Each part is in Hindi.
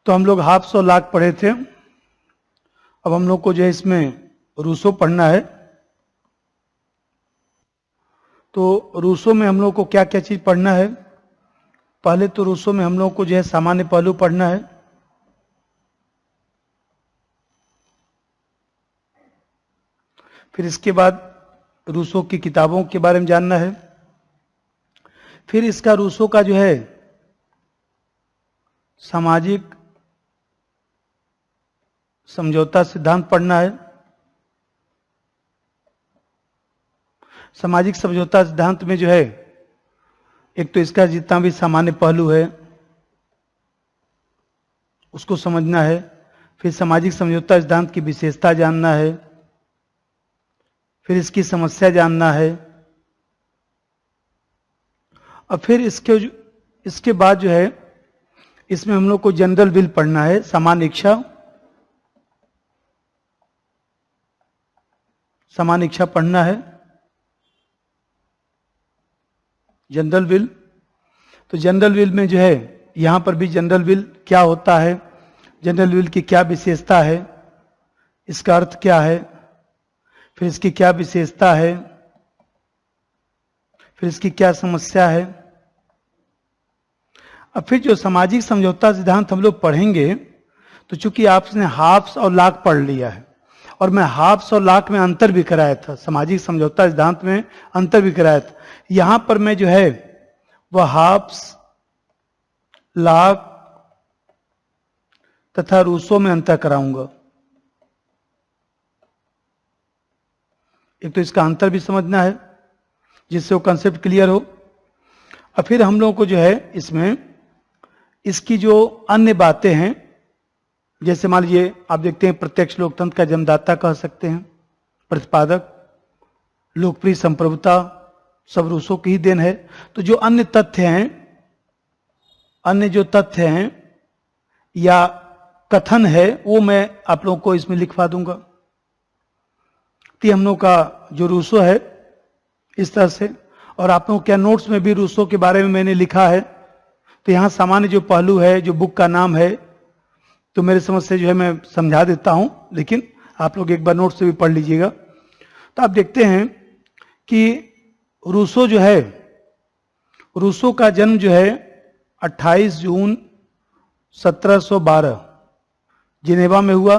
तो हम लोग हाफ सौ लाख पढ़े थे। अब हम लोग को जो है इसमें रूसो पढ़ना है। तो रूसो में हम लोग को क्या क्या चीज पढ़ना है? पहले तो रूसो में हम लोग को जो है सामान्य पहलू पढ़ना है। फिर इसके बाद रूसो की किताबों के बारे में जानना है। फिर इसका रूसो का जो है सामाजिक समझौता सिद्धांत पढ़ना है। सामाजिक समझौता सिद्धांत में जो है एक तो इसका जितना भी सामान्य पहलू है उसको समझना है। फिर सामाजिक समझौता सिद्धांत की विशेषता जानना है। फिर इसकी समस्या जानना है। और फिर इसके बाद जो है इसमें हम लोग को जनरल विल पढ़ना है, सामान्य इच्छा। सामान्य इच्छा पढ़ना है, जनरल विल। तो जनरल विल में जो है यहां पर भी जनरल विल क्या होता है, जनरल विल की क्या विशेषता है, इसका अर्थ क्या है, फिर इसकी क्या विशेषता है, फिर इसकी क्या समस्या है। अब फिर जो सामाजिक समझौता सिद्धांत हम लोग पढ़ेंगे, तो चूंकि आपने हाफ्स और लाख पढ़ लिया है और मैं हाफ्स और लाख में अंतर भी कराया था, सामाजिक समझौता सिद्धांत में अंतर भी कराया था। यहां पर मैं जो है वह हाफ्स, लाख तथा रूसो में अंतर कराऊंगा। एक तो इसका अंतर भी समझना है जिससे वो कंसेप्ट क्लियर हो। और फिर हम लोगों को जो है इसमें इसकी जो अन्य बातें हैं, जैसे मान लीजिए आप देखते हैं प्रत्यक्ष लोकतंत्र का जन्मदाता कह सकते हैं, प्रतिपादक, लोकप्रिय संप्रभुता, सब रूसों की ही देन है। तो जो अन्य तथ्य हैं, अन्य जो तथ्य हैं या कथन है वो मैं आप लोगों को इसमें लिखवा दूंगा। तो हम लोग का जो रूसो है इस तरह से, और आप लोगों के नोट्स में भी रूसो के बारे में मैंने लिखा है। तो यहां सामान्य जो पहलू है, जो बुक का नाम है, तो मेरे समझ से जो है मैं समझा देता हूं, लेकिन आप लोग एक बार नोट से भी पढ़ लीजिएगा। तो आप देखते हैं कि रूसो जो है, रूसो का जन्म जो है 28 जून 1712 जिनेवा में हुआ,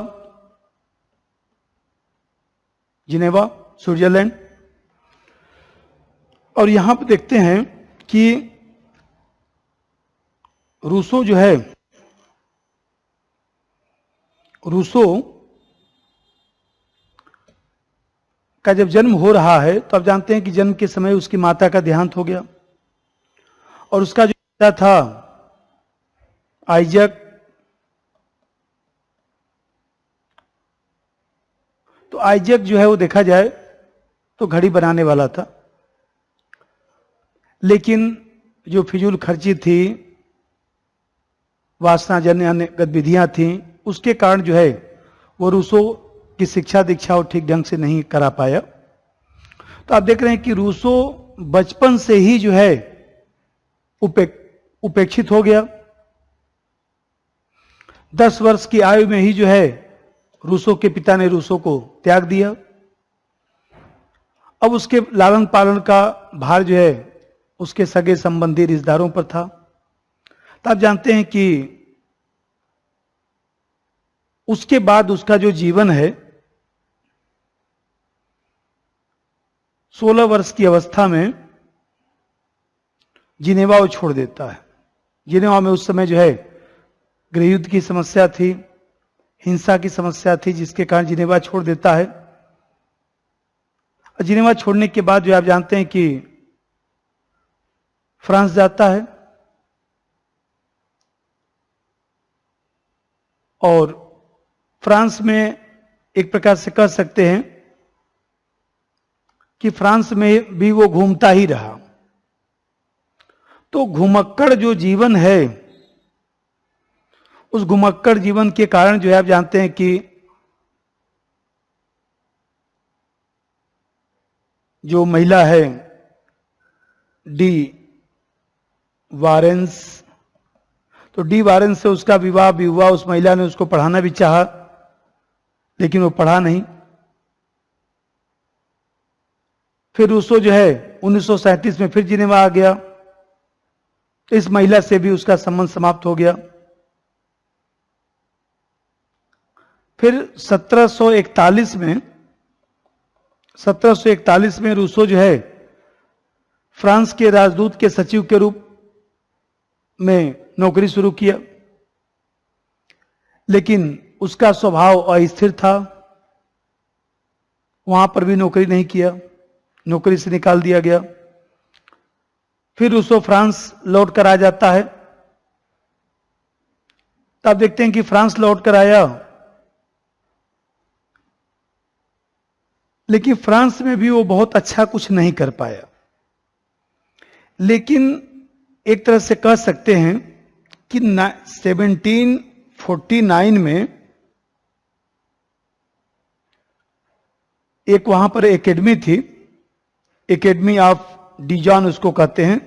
जिनेवा, स्विट्जरलैंड। और यहां पर देखते हैं कि रूसो जो है, रूसो का जब जन्म हो रहा है तो आप जानते हैं कि जन्म के समय उसकी माता का देहांत हो गया और उसका जो पिता था आइजक, तो आइजक जो है वो देखा जाए तो घड़ी बनाने वाला था, लेकिन जो फिजूल खर्ची थी, वासनाजन्य अन्य गतिविधियां थी, उसके कारण जो है वो रूसो की शिक्षा दीक्षा वो ठीक ढंग से नहीं करा पाया। तो आप देख रहे हैं कि रूसो बचपन से ही जो है उपेक्षित हो गया। 10 वर्ष की आयु में ही जो है रूसो के पिता ने रूसो को त्याग दिया। अब उसके लालन पालन का भार जो है उसके सगे संबंधी रिश्तेदारों पर था। तो आप जानते हैं कि उसके बाद उसका जो जीवन है, 16 वर्ष की अवस्था में जिनेवा वो छोड़ देता है। जिनेवा में उस समय जो है गृहयुद्ध की समस्या थी, हिंसा की समस्या थी, जिसके कारण जिनेवा छोड़ देता है। और जिनेवा छोड़ने के बाद जो आप जानते हैं कि फ्रांस जाता है और फ्रांस में एक प्रकार से कह सकते हैं कि फ्रांस में भी वो घूमता ही रहा। तो घुमक्कड़ जो जीवन है, उस घुमक्कड़ जीवन के कारण जो है आप जानते हैं कि जो महिला है डी वारेंस, तो डी वारेन से उसका विवाह भी हुआ, उस महिला ने उसको पढ़ाना भी चाहा, लेकिन वो पढ़ा नहीं। फिर रूसो जो है 1937 में फिर जिनेवा आ गया, तो इस महिला से भी उसका संबंध समाप्त हो गया। फिर 1741 में रूसो जो है फ्रांस के राजदूत के सचिव के रूप में नौकरी शुरू किया, लेकिन उसका स्वभाव अस्थिर था, वहां पर भी नौकरी नहीं किया, नौकरी से निकाल दिया गया। फिर रूसो फ्रांस लौट कर आ जाता है। तो आप देखते हैं कि फ्रांस लौट कर आया, लेकिन फ्रांस में भी वो बहुत अच्छा कुछ नहीं कर पाया। लेकिन एक तरह से कह सकते हैं कि 1749 में एक वहां पर एकेडमी थी, एकेडमी ऑफ डिजॉन उसको कहते हैं।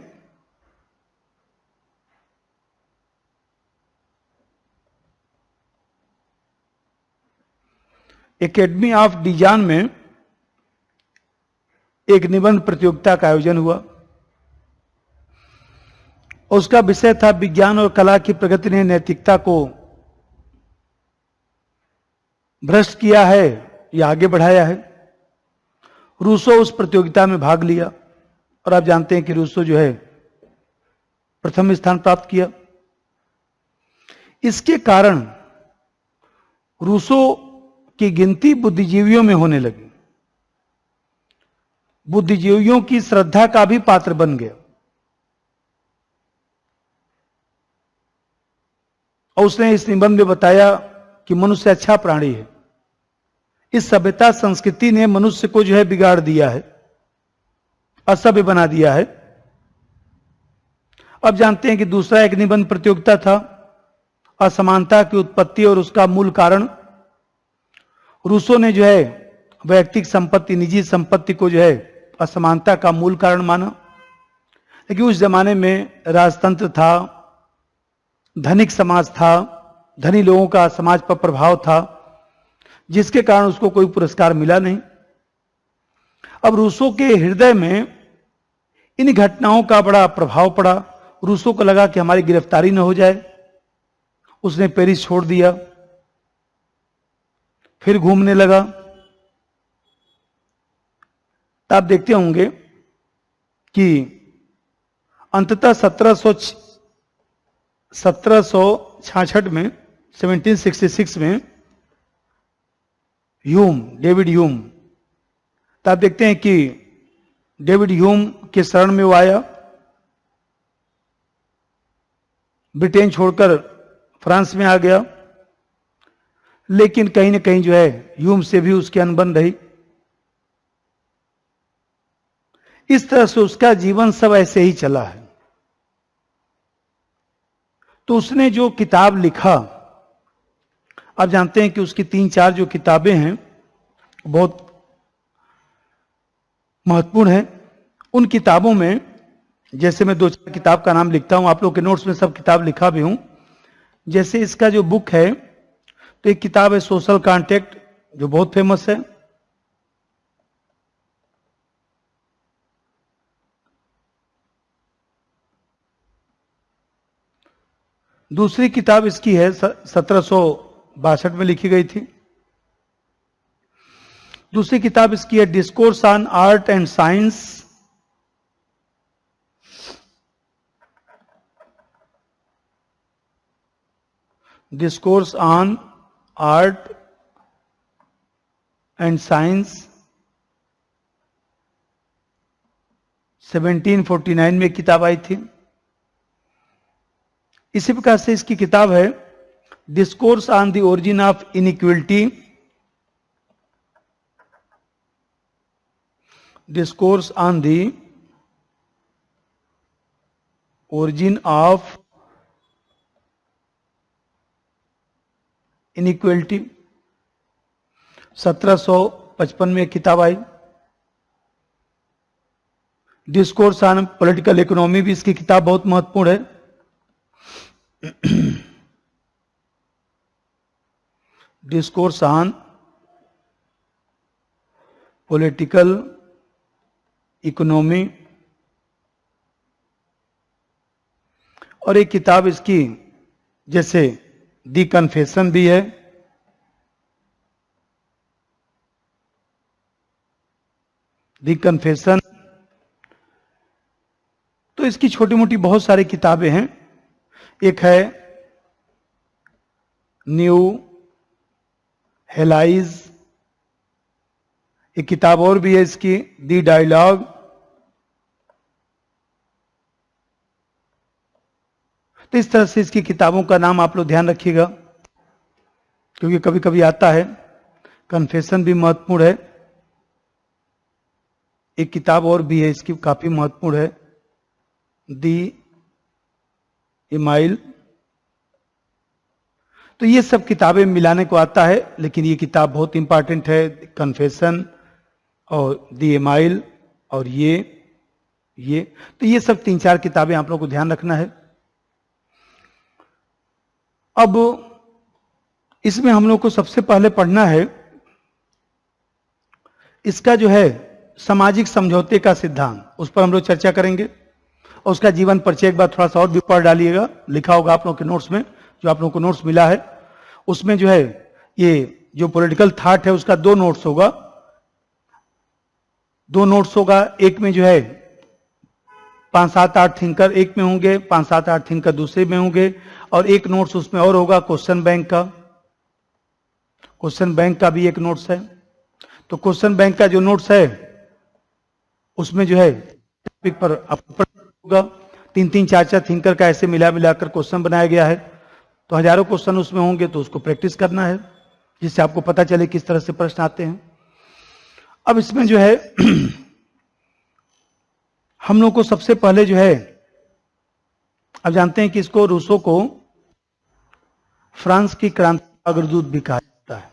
एकेडमी ऑफ डिजान में एक निबंध प्रतियोगिता का आयोजन हुआ। उसका विषय था विज्ञान और कला की प्रगति ने नैतिकता को भ्रष्ट किया है या आगे बढ़ाया है। रूसो उस प्रतियोगिता में भाग लिया और आप जानते हैं कि रूसो जो है प्रथम स्थान प्राप्त किया। इसके कारण रूसो की गिनती बुद्धिजीवियों में होने लगी, बुद्धिजीवियों की श्रद्धा का भी पात्र बन गया। और उसने इस निबंध में बताया कि मनुष्य अच्छा प्राणी है, इस सभ्यता संस्कृति ने मनुष्य को जो है बिगाड़ दिया है, असभ्य बना दिया है। अब जानते हैं कि दूसरा एक निबंध प्रतियोगिता था, असमानता की उत्पत्ति और उसका मूल कारण। रूसो ने जो है वैयक्तिक संपत्ति, निजी संपत्ति को जो है असमानता का मूल कारण माना। लेकिन उस जमाने में राजतंत्र था, धनिक समाज था, धनी लोगों का समाज पर प्रभाव था, जिसके कारण उसको कोई पुरस्कार मिला नहीं। अब रूसो के हृदय में इन घटनाओं का बड़ा प्रभाव पड़ा। रूसो को लगा कि हमारी गिरफ्तारी न हो जाए, उसने पेरिस छोड़ दिया, फिर घूमने लगा। तो आप देखते होंगे कि अंततः 1766 में 1766 में डेविड ह्यूम, तो आप देखते हैं कि डेविड ह्यूम के शरण में वो आया, ब्रिटेन छोड़कर फ्रांस में आ गया। लेकिन कहीं ना कहीं जो है ह्यूम से भी उसकी अनबन रही। इस तरह से उसका जीवन सब ऐसे ही चला है। तो उसने जो किताब लिखा, आप जानते हैं कि उसकी 3-4 जो किताबें हैं बहुत महत्वपूर्ण हैं। उन किताबों में जैसे मैं 2-4 किताब का नाम लिखता हूं, आप लोग के नोट्स में सब किताब लिखा भी हूं। जैसे इसका जो बुक है, तो एक किताब है सोशल कॉन्ट्रैक्ट, जो बहुत फेमस है। दूसरी किताब इसकी है 1762 में लिखी गई थी। दूसरी किताब इसकी है discourse on art and science. Discourse on art and science 1749 में किताब आई थी। इसी प्रकार से इसकी किताब है discourse on the origin of inequality. Discourse on the origin of inequality 1755 में किताब आई। डिस्कोर्स ऑन पॉलिटिकल इकोनॉमी भी इसकी किताब बहुत महत्वपूर्ण है। डिस्कोर्स ऑन पॉलिटिकल इकोनॉमी, और एक किताब इसकी जैसे दी कन्फेशन भी है, दी कन्फेशन। तो इसकी छोटी मोटी बहुत सारी किताबें हैं। एक है न्यू हेलाइज, एक किताब और भी है इसकी, दी डायलॉग। तो इस तरह से इसकी किताबों का नाम आप लोग ध्यान रखिएगा, क्योंकि कभी कभी आता है। कन्फेशन भी महत्वपूर्ण है। एक किताब और भी है इसकी, काफी महत्वपूर्ण है, दी इमाइल। तो ये सब किताबें मिलाने को आता है, लेकिन ये किताब बहुत इंपॉर्टेंट है, कन्फेशन और दी इमाइल और ये। तो ये सब 3-4 किताबें आप लोगों को ध्यान रखना है। अब इसमें हम लोग को सबसे पहले पढ़ना है इसका जो है सामाजिक समझौते का सिद्धांत, उस पर हम लोग चर्चा करेंगे। और उसका जीवन परिचय एक बार थोड़ा सा और भी पढ़ डालिएगा, लिखा होगा आप लोगों के नोट्स में, जो आप लोगों को नोट्स मिला है उसमें जो है ये जो पॉलिटिकल थॉट है उसका 2 नोट्स होगा। 2 नोट्स होगा, एक में जो है 5-7-8 थिंकर एक में होंगे, 5-7-8 थिंकर दूसरे में होंगे, और एक नोट्स उसमें और होगा क्वेश्चन बैंक का। क्वेश्चन बैंक का भी एक नोट्स है। तो क्वेश्चन बैंक का जो नोट्स है उसमें जो है टॉपिक पर आपको होगा 3-3, 4-4 थिंकर का ऐसे मिलाकर क्वेश्चन बनाया गया है। तो हजारों क्वेश्चन उसमें होंगे, तो उसको प्रैक्टिस करना है, जिससे आपको पता चले किस तरह से प्रश्न आते हैं। अब इसमें जो है हम लोग को सबसे पहले जो है, अब जानते हैं कि इसको रूसो को फ्रांस की क्रांति का अग्रदूत भी कहा जाता है।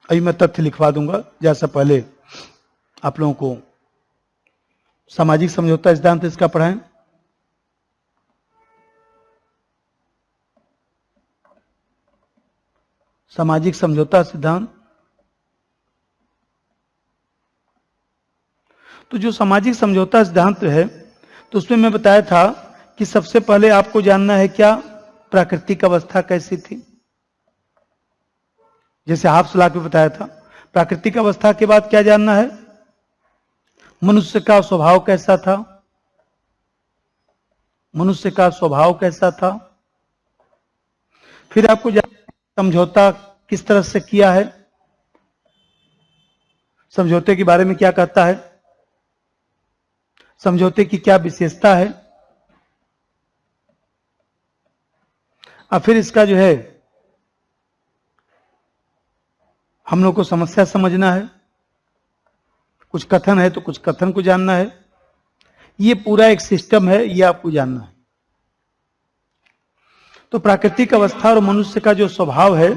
अभी मैं तथ्य लिखवा दूंगा, जैसा पहले आप लोगों को सामाजिक समझौता सिद्धांत इसका पढ़ाएं। सामाजिक समझौता सिद्धांत। तो जो सामाजिक समझौता सिद्धांत है, तो उसमें मैं बताया था कि सबसे पहले आपको जानना है क्या, प्राकृतिक अवस्था कैसी थी। जैसे हाफ सलाह पे बताया था, प्राकृतिक अवस्था के बाद क्या जानना है, मनुष्य का स्वभाव कैसा था। मनुष्य का स्वभाव कैसा था। फिर आपको समझौता किस तरह से किया है, समझौते के बारे में क्या कहता है, समझौते की क्या विशेषता है। और फिर इसका जो है हम लोग को समस्या समझना है, कुछ कथन है तो कुछ कथन को जानना है। ये पूरा एक सिस्टम है, ये आपको जानना है। तो प्राकृतिक अवस्था और मनुष्य का जो स्वभाव है,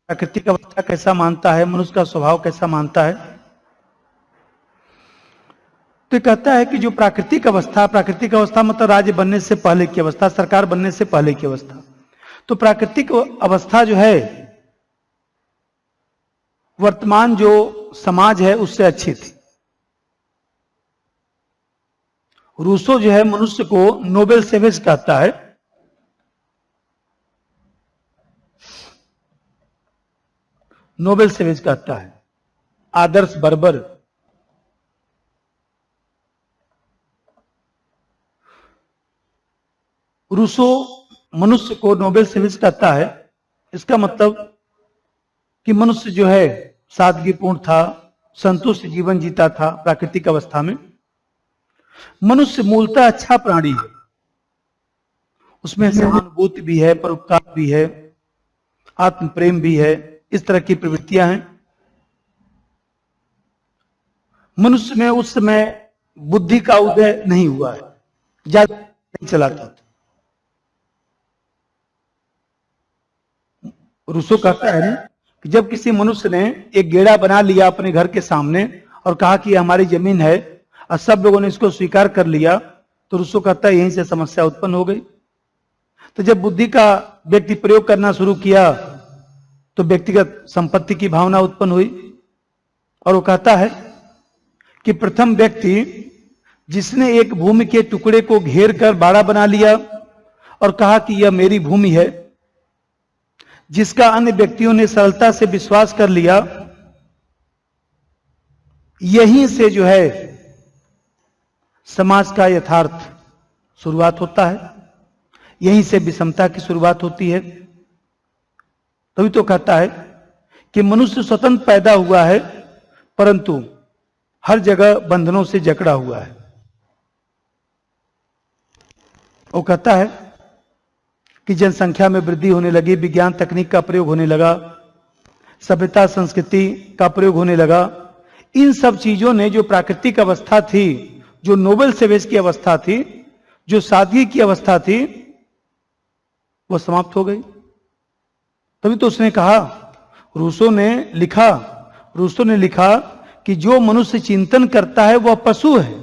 प्राकृतिक अवस्था कैसा मानता है, मनुष्य का स्वभाव कैसा मानता है। तो कहता है कि जो प्राकृतिक अवस्था मतलब राज्य बनने से पहले की अवस्था, सरकार बनने से पहले की अवस्था। तो प्राकृतिक अवस्था जो है वर्तमान जो समाज है उससे अच्छी थी। रूसो जो है मनुष्य को नोबेल सेवेज कहता है। नोबेल सेवेज कहता है, आदर्श बर्बर। रूसो मनुष्य को नोबेल सेवेज कहता है। इसका मतलब कि मनुष्य जो है सादगीपूर्ण था, संतुष्ट जीवन जीता था प्राकृतिक अवस्था में। मनुष्य मूलतः अच्छा प्राणी है, उसमें सहानुभूति भी है, परोपकार भी है, आत्म प्रेम भी है, इस तरह की प्रवृत्तियां हैं। मनुष्य में उस समय बुद्धि का उदय नहीं हुआ है, ज्यादा नहीं चलाता था। रूसो कहता है कि जब किसी मनुष्य ने एक गेड़ा बना लिया अपने घर के सामने और कहा कि हमारी जमीन है, और सब लोगों ने इसको स्वीकार कर लिया, तो रूसो कहता है यहीं से समस्या उत्पन्न हो गई। तो जब बुद्धि का व्यक्ति प्रयोग करना शुरू किया तो व्यक्तिगत संपत्ति की भावना उत्पन्न हुई। और वो कहता है कि प्रथम व्यक्ति जिसने एक भूमि के टुकड़े को घेर कर बाड़ा बना लिया और कहा कि यह मेरी भूमि है, जिसका अन्य व्यक्तियों ने सरलता से विश्वास कर लिया, यहीं से जो है समाज का यथार्थ शुरुआत होता है, यहीं से विषमता की शुरुआत होती है। तभी तो कहता है कि मनुष्य स्वतंत्र पैदा हुआ है परंतु हर जगह बंधनों से जकड़ा हुआ है। वो कहता है कि जनसंख्या में वृद्धि होने लगी, विज्ञान तकनीक का प्रयोग होने लगा, सभ्यता संस्कृति का प्रयोग होने लगा। इन सब चीजों ने जो प्राकृतिक अवस्था थी, जो नोबल सेवेज की अवस्था थी, जो सादगी की अवस्था थी, वो समाप्त हो गई। तभी तो उसने कहा, रूसो ने लिखा कि जो मनुष्य चिंतन करता है वह पशु है।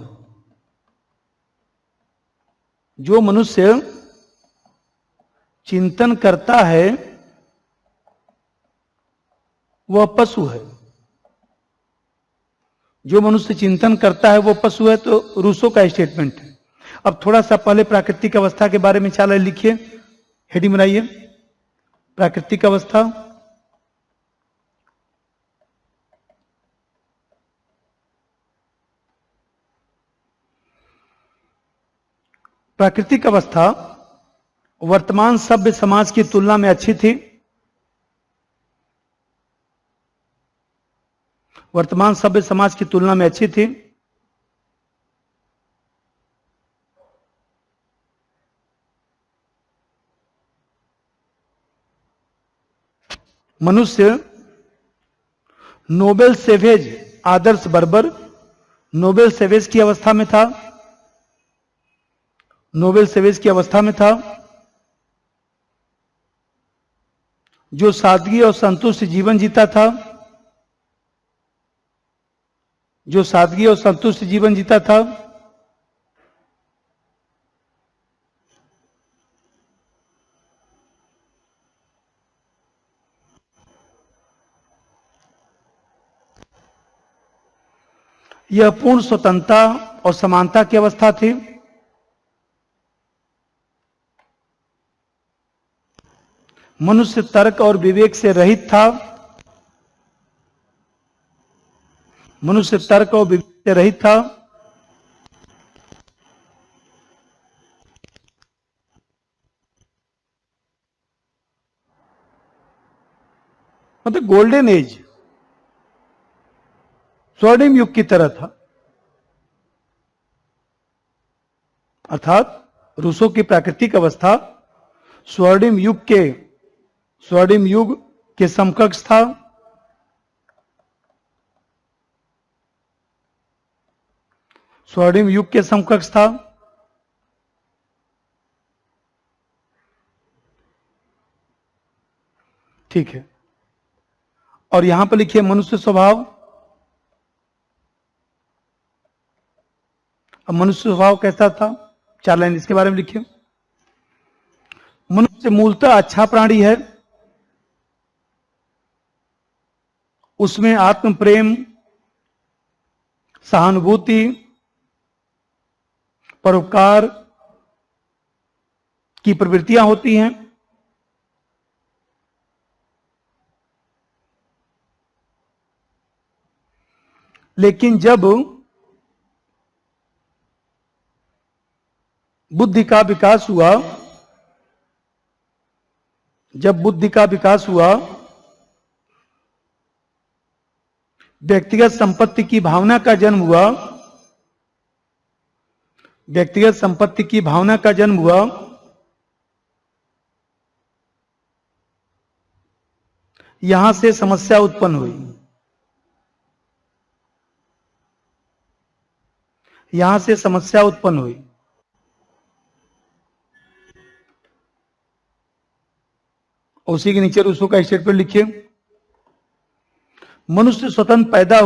जो मनुष्य चिंतन करता है वह पशु है। जो मनुष्य चिंतन करता है वह पशु है, तो रूसो का स्टेटमेंट है। अब थोड़ा सा पहले प्राकृतिक अवस्था के बारे में चाला लिखिए, हेडिंग बनाइए, प्राकृतिक अवस्था। प्राकृतिक अवस्था वर्तमान सभ्य समाज की तुलना में अच्छी थी। वर्तमान सभ्य समाज की तुलना में अच्छी थी। मनुष्य नोबेल सेवेज आदर्श बर्बर नोबेल सेवेज की अवस्था में था। नोबेल सेवेज की अवस्था में था, जो सादगी और संतुष्ट जीवन जीता था, जो सादगी और संतुष्ट जीवन जीता था। यह पूर्ण स्वतंत्रता और समानता की अवस्था थी। मनुष्य तर्क और विवेक से रहित था। मनुष्य तर्क और विवेक से रहित था। मतलब गोल्डन एज, स्वर्णिम युग की तरह था। अर्थात रूसो की प्राकृतिक अवस्था स्वर्णिम युग के समकक्ष था। स्वर्णिम युग के समकक्ष था। ठीक है, और यहां पर लिखिए मनुष्य स्वभाव। अब मनुष्य स्वभाव कैसा था, 4 लाइन इसके बारे में लिखिए। मनुष्य मूलतः अच्छा प्राणी है। उसमें आत्म प्रेम, सहानुभूति, परोपकार की प्रवृत्तियां होती हैं। लेकिन जब बुद्धि का विकास हुआ, व्यक्तिगत संपत्ति की भावना का जन्म हुआ, यहां से समस्या उत्पन्न हुई। उसी के नीचे रूसो का स्टेटमेंट लिखिए। मनुष्य स्वतंत्र पैदा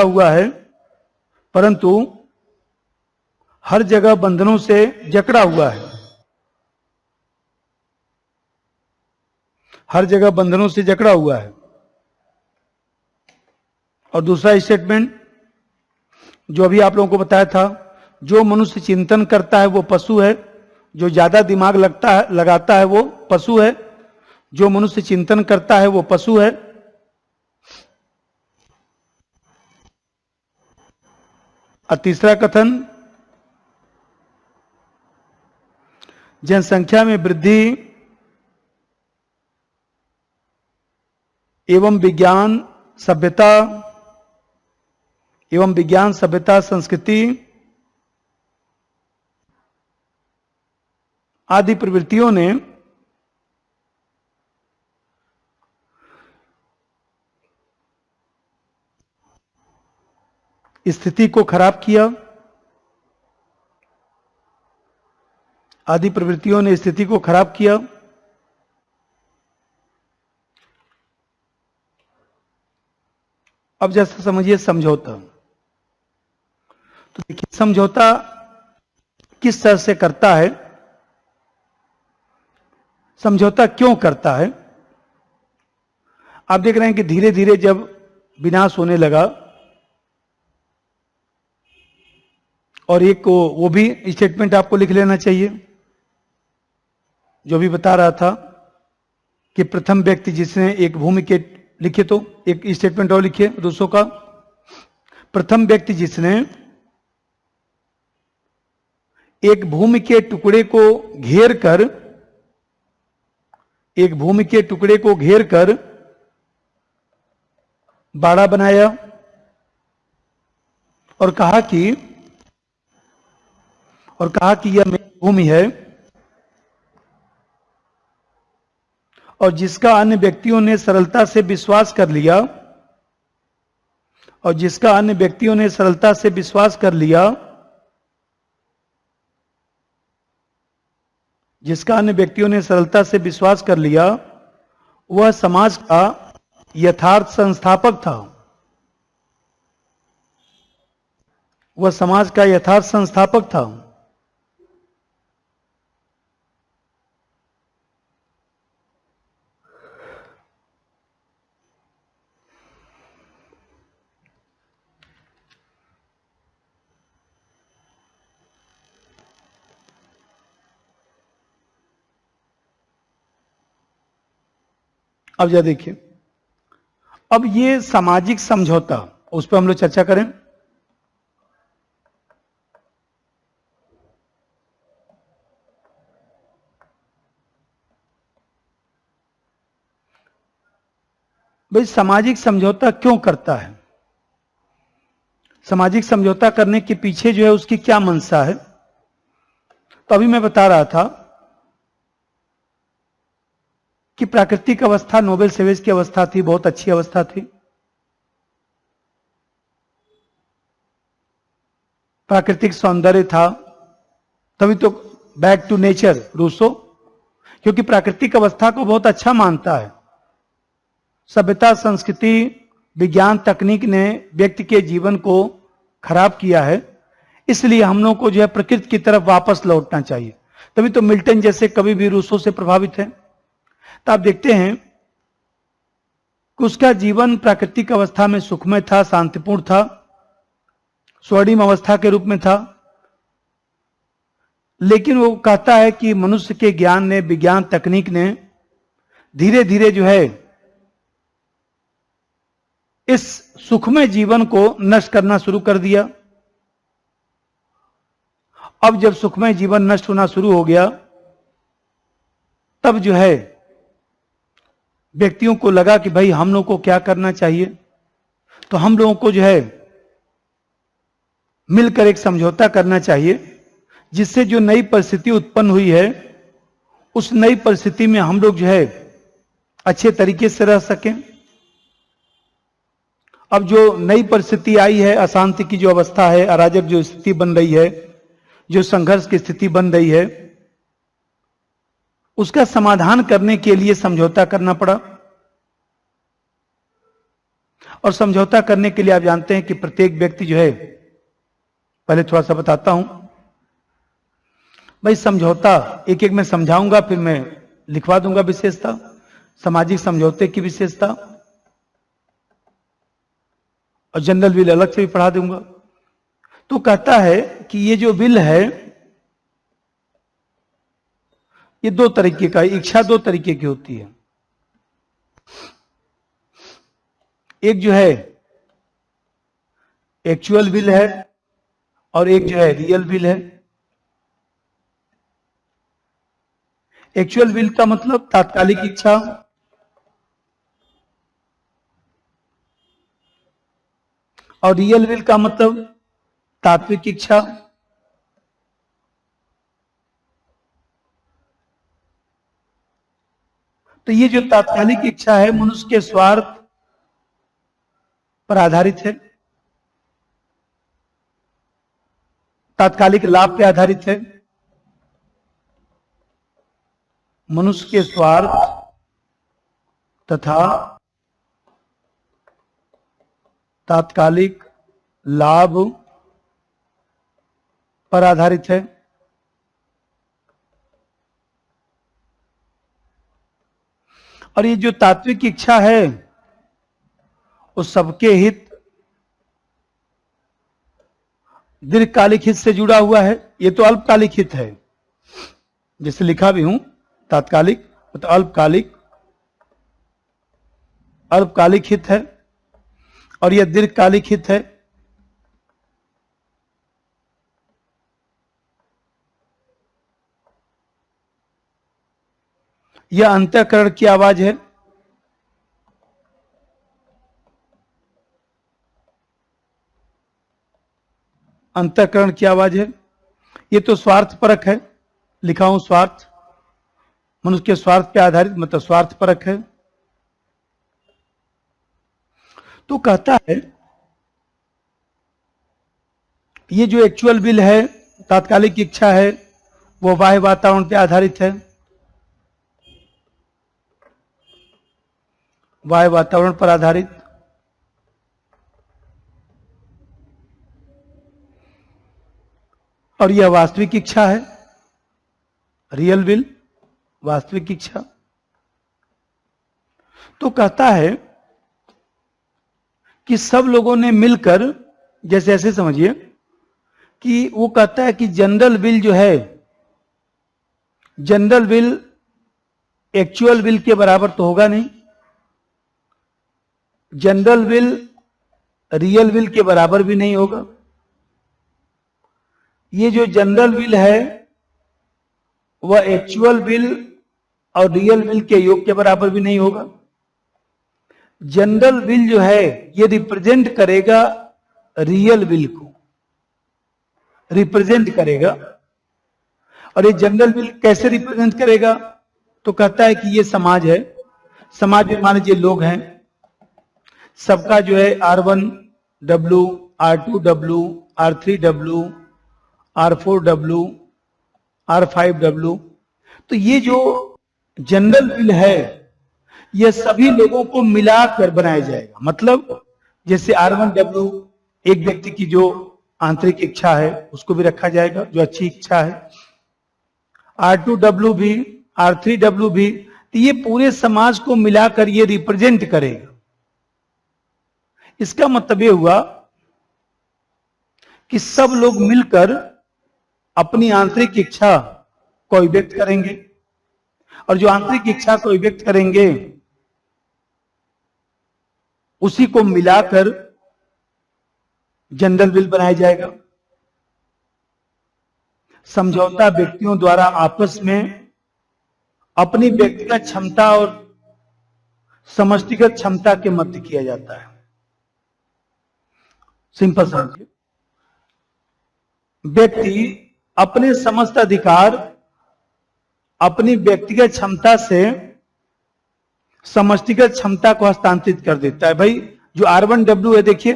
हुआ है परंतु हर जगह बंधनों से जकड़ा हुआ है, हर जगह बंधनों से जकड़ा हुआ है। और दूसरा स्टेटमेंट जो अभी आप लोगों को बताया था, जो मनुष्य चिंतन करता है वो पशु है, जो ज्यादा दिमाग लगाता है वो पशु है, जो मनुष्य चिंतन करता है वो पशु है। और तीसरा कथन, जनसंख्या में वृद्धि एवं विज्ञान सभ्यता संस्कृति आदि प्रवृत्तियों ने स्थिति को खराब किया, आदि प्रवृत्तियों ने स्थिति को खराब किया। अब जैसा समझिए समझौता, तो देखिए समझौता किस तरह से करता है, समझौता क्यों करता है। आप देख रहे हैं कि धीरे धीरे जब विनाश होने लगा, और एक को वो भी स्टेटमेंट आपको लिख लेना चाहिए जो भी बता रहा था कि प्रथम व्यक्ति जिसने एक भूमि के, लिखे तो एक स्टेटमेंट और लिखिए रूसो का, प्रथम व्यक्ति जिसने एक भूमि के टुकड़े को घेर कर, एक भूमि के टुकड़े को घेर कर बाड़ा बनाया और कहा कि यह मेरी भूमि है, और जिसका अन्य व्यक्तियों ने सरलता से विश्वास कर लिया, और जिसका अन्य व्यक्तियों ने सरलता से विश्वास कर लिया, जिसका अन्य व्यक्तियों ने सरलता से विश्वास कर लिया, वह समाज का यथार्थ संस्थापक था, वह समाज का यथार्थ संस्थापक था। अब जा देखिए, अब ये सामाजिक समझौता, उस पर हम लोग चर्चा करें। भाई सामाजिक समझौता क्यों करता है, सामाजिक समझौता करने के पीछे जो है उसकी क्या मंशा है। तो अभी मैं बता रहा था कि प्राकृतिक अवस्था नोबेल सेवेज की अवस्था थी, बहुत अच्छी अवस्था थी। प्राकृतिक सौंदर्य था, तभी तो बैक टू नेचर रूसो, क्योंकि प्राकृतिक अवस्था को बहुत अच्छा मानता है। सभ्यता संस्कृति विज्ञान तकनीक ने व्यक्ति के जीवन को खराब किया है, इसलिए हम लोगों को जो है प्रकृति की तरफ वापस लौटना चाहिए। तभी तो मिल्टन जैसे कवि भी रूसो से प्रभावित है। तो आप देखते हैं कि उसका जीवन प्राकृतिक अवस्था में सुखमय था, शांतिपूर्ण था, स्वर्णिम अवस्था के रूप में था। लेकिन वो कहता है कि मनुष्य के ज्ञान ने, विज्ञान तकनीक ने धीरे धीरे जो है इस सुखमय जीवन को नष्ट करना शुरू कर दिया। अब जब सुखमय जीवन नष्ट होना शुरू हो गया, तब जो है व्यक्तियों को लगा कि भाई हम लोगों को क्या करना चाहिए। तो हम लोगों को जो है मिलकर एक समझौता करना चाहिए, जिससे जो नई परिस्थिति उत्पन्न हुई है उस नई परिस्थिति में हम लोग जो है अच्छे तरीके से रह सकें। अब जो नई परिस्थिति आई है, अशांति की जो अवस्था है, अराजक जो स्थिति बन रही है, जो संघर्ष की स्थिति बन रही है, उसका समाधान करने के लिए समझौता करना पड़ा। और समझौता करने के लिए आप जानते हैं कि प्रत्येक व्यक्ति जो है, पहले थोड़ा सा बताता हूं भाई समझौता एक एक मैं समझाऊंगा, फिर मैं लिखवा दूंगा विशेषता, सामाजिक समझौते की विशेषता, और जनरल विल अलग से भी पढ़ा दूंगा। तो कहता है कि ये जो विल है ये दो तरीके का, इच्छा दो तरीके की होती है। एक जो है एक्चुअल विल है और एक जो है रियल विल है। एक्चुअल विल का मतलब तात्कालिक इच्छा, और रियल विल का मतलब तात्विक इच्छा। तो ये जो तात्कालिक इच्छा है मनुष्य के स्वार्थ पर आधारित है, तात्कालिक लाभ पे आधारित है। मनुष्य के स्वार्थ तथा तात्कालिक लाभ पर आधारित है। और ये जो तात्विक इच्छा है वो सबके हित, दीर्घकालिक हित से जुड़ा हुआ है। ये तो अल्पकालिक हित है, जैसे लिखा भी हूं तात्कालिक तो अल्पकालिक हित है, और यह दीर्घकालिक हित है। यह अंतःकरण की आवाज है। अंतःकरण की आवाज है। ये तो स्वार्थ परक है, लिखा हूं स्वार्थ, मनुष्य के स्वार्थ पे आधारित, मतलब स्वार्थ परक है। तो कहता है ये जो एक्चुअल विल है, तात्कालिक इच्छा है, वो बाह्य वातावरण पे आधारित है, बाह्य वातावरण पर आधारित। और यह वास्तविक इच्छा है, रियल विल, वास्तविक इच्छा। तो कहता है कि सब लोगों ने मिलकर, जैसे ऐसे समझिए कि वो कहता है कि जनरल विल जो है, जनरल विल एक्चुअल विल के बराबर तो होगा नहीं, जनरल विल रियल विल के बराबर भी नहीं होगा। ये जो जनरल विल है वह एक्चुअल विल और रियल विल के योग के बराबर भी नहीं होगा। जनरल विल जो है ये रिप्रेजेंट करेगा रियल विल को, रिप्रेजेंट करेगा। और ये जनरल विल कैसे रिप्रेजेंट करेगा? तो कहता है कि ये समाज है, समाज में मान लीजिए लोग हैं, सबका जो है R1W, R2W, R3W, R4W, R5W। तो ये जो जनरल विल है ये सभी लोगों को मिलाकर बनाया जाएगा। मतलब जैसे R1W एक व्यक्ति की जो आंतरिक इच्छा है उसको भी रखा जाएगा, जो अच्छी इच्छा है। R2W भी, R3W भी, तो ये पूरे समाज को मिलाकर ये रिप्रेजेंट करेगा। इसका मतलब ये हुआ कि सब लोग मिलकर अपनी आंतरिक इच्छा को व्यक्त करेंगे, और जो आंतरिक इच्छा को व्यक्त करेंगे उसी को मिलाकर जनरल विल बनाया जाएगा। समझौता व्यक्तियों द्वारा आपस में अपनी व्यक्तिगत क्षमता और समष्टिगत क्षमता के मध्य किया जाता है। सिंपल समझिए, व्यक्ति अपने समस्त अधिकार अपनी व्यक्तिगत क्षमता से समष्टिगत क्षमता को हस्तांतरित कर देता है। भाई जो R1W है, देखिए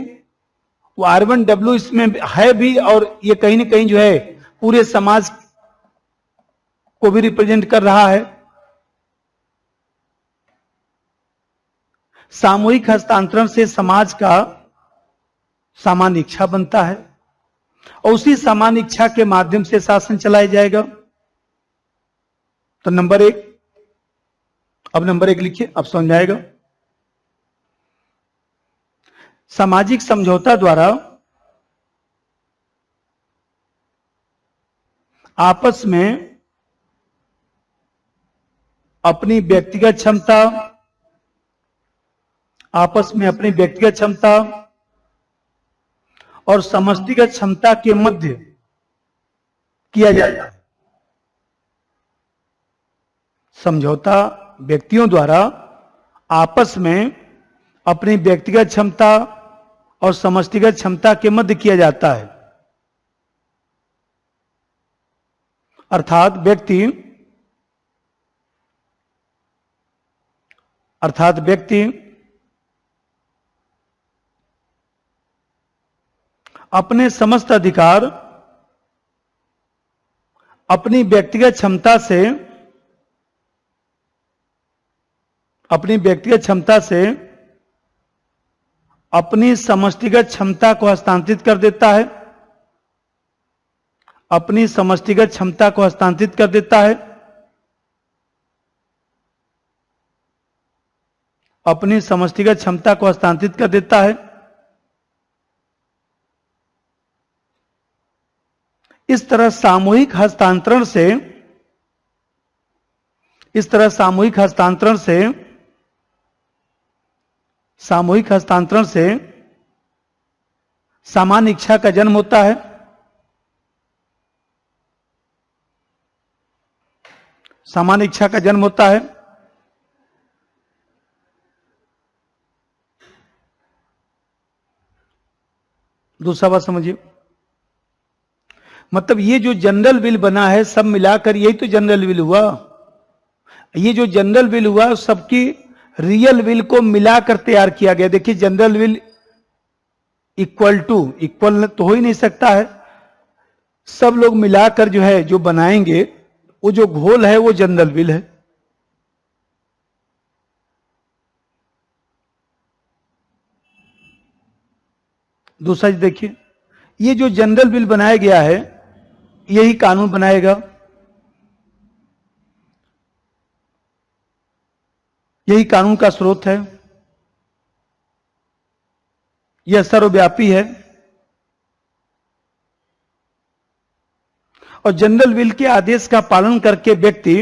वो R1W इसमें है भी, और ये कहीं ना कहीं जो है पूरे समाज को भी रिप्रेजेंट कर रहा है। सामूहिक हस्तांतरण से समाज का सामान्य इच्छा बनता है, और उसी सामान्य इच्छा के माध्यम से शासन चलाया जाएगा। तो नंबर 1, अब नंबर 1 लिखिए, अब समझ में आएगा। सामाजिक समझौता द्वारा आपस में अपनी व्यक्तिगत क्षमता, आपस में अपनी व्यक्तिगत क्षमता और समष्टिगत क्षमता के मध्य किया जाता है। समझौता व्यक्तियों द्वारा आपस में अपनी व्यक्तिगत क्षमता और समष्टिगत क्षमता के मध्य किया जाता है। अर्थात व्यक्ति अपने समस्त अधिकार अपनी व्यक्तिगत क्षमता से अपनी समष्टिगत क्षमता को हस्तांतरित कर देता है, अपनी समष्टिगत क्षमता को हस्तांतरित कर देता है, अपनी समष्टिगत क्षमता को हस्तांतरित कर देता है। इस तरह सामूहिक हस्तांतरण से सामान्य इच्छा का जन्म होता है। सामान्य इच्छा का जन्म होता है। दूसरा बात समझिए, मतलब ये जो जनरल विल बना है, सब मिलाकर यही तो जनरल विल हुआ। ये जो जनरल विल हुआ सबकी रियल विल को मिलाकर तैयार किया गया। देखिए, जनरल विल इक्वल तो हो ही नहीं सकता है। सब लोग मिलाकर जो है जो बनाएंगे, वो जो घोल है वो जनरल विल है। दूसरा देखिए, ये जो जनरल विल बनाया गया है यही कानून बनाएगा, यही कानून का स्रोत है, यह सर्वव्यापी है। और जनरल विल के आदेश का पालन करके व्यक्ति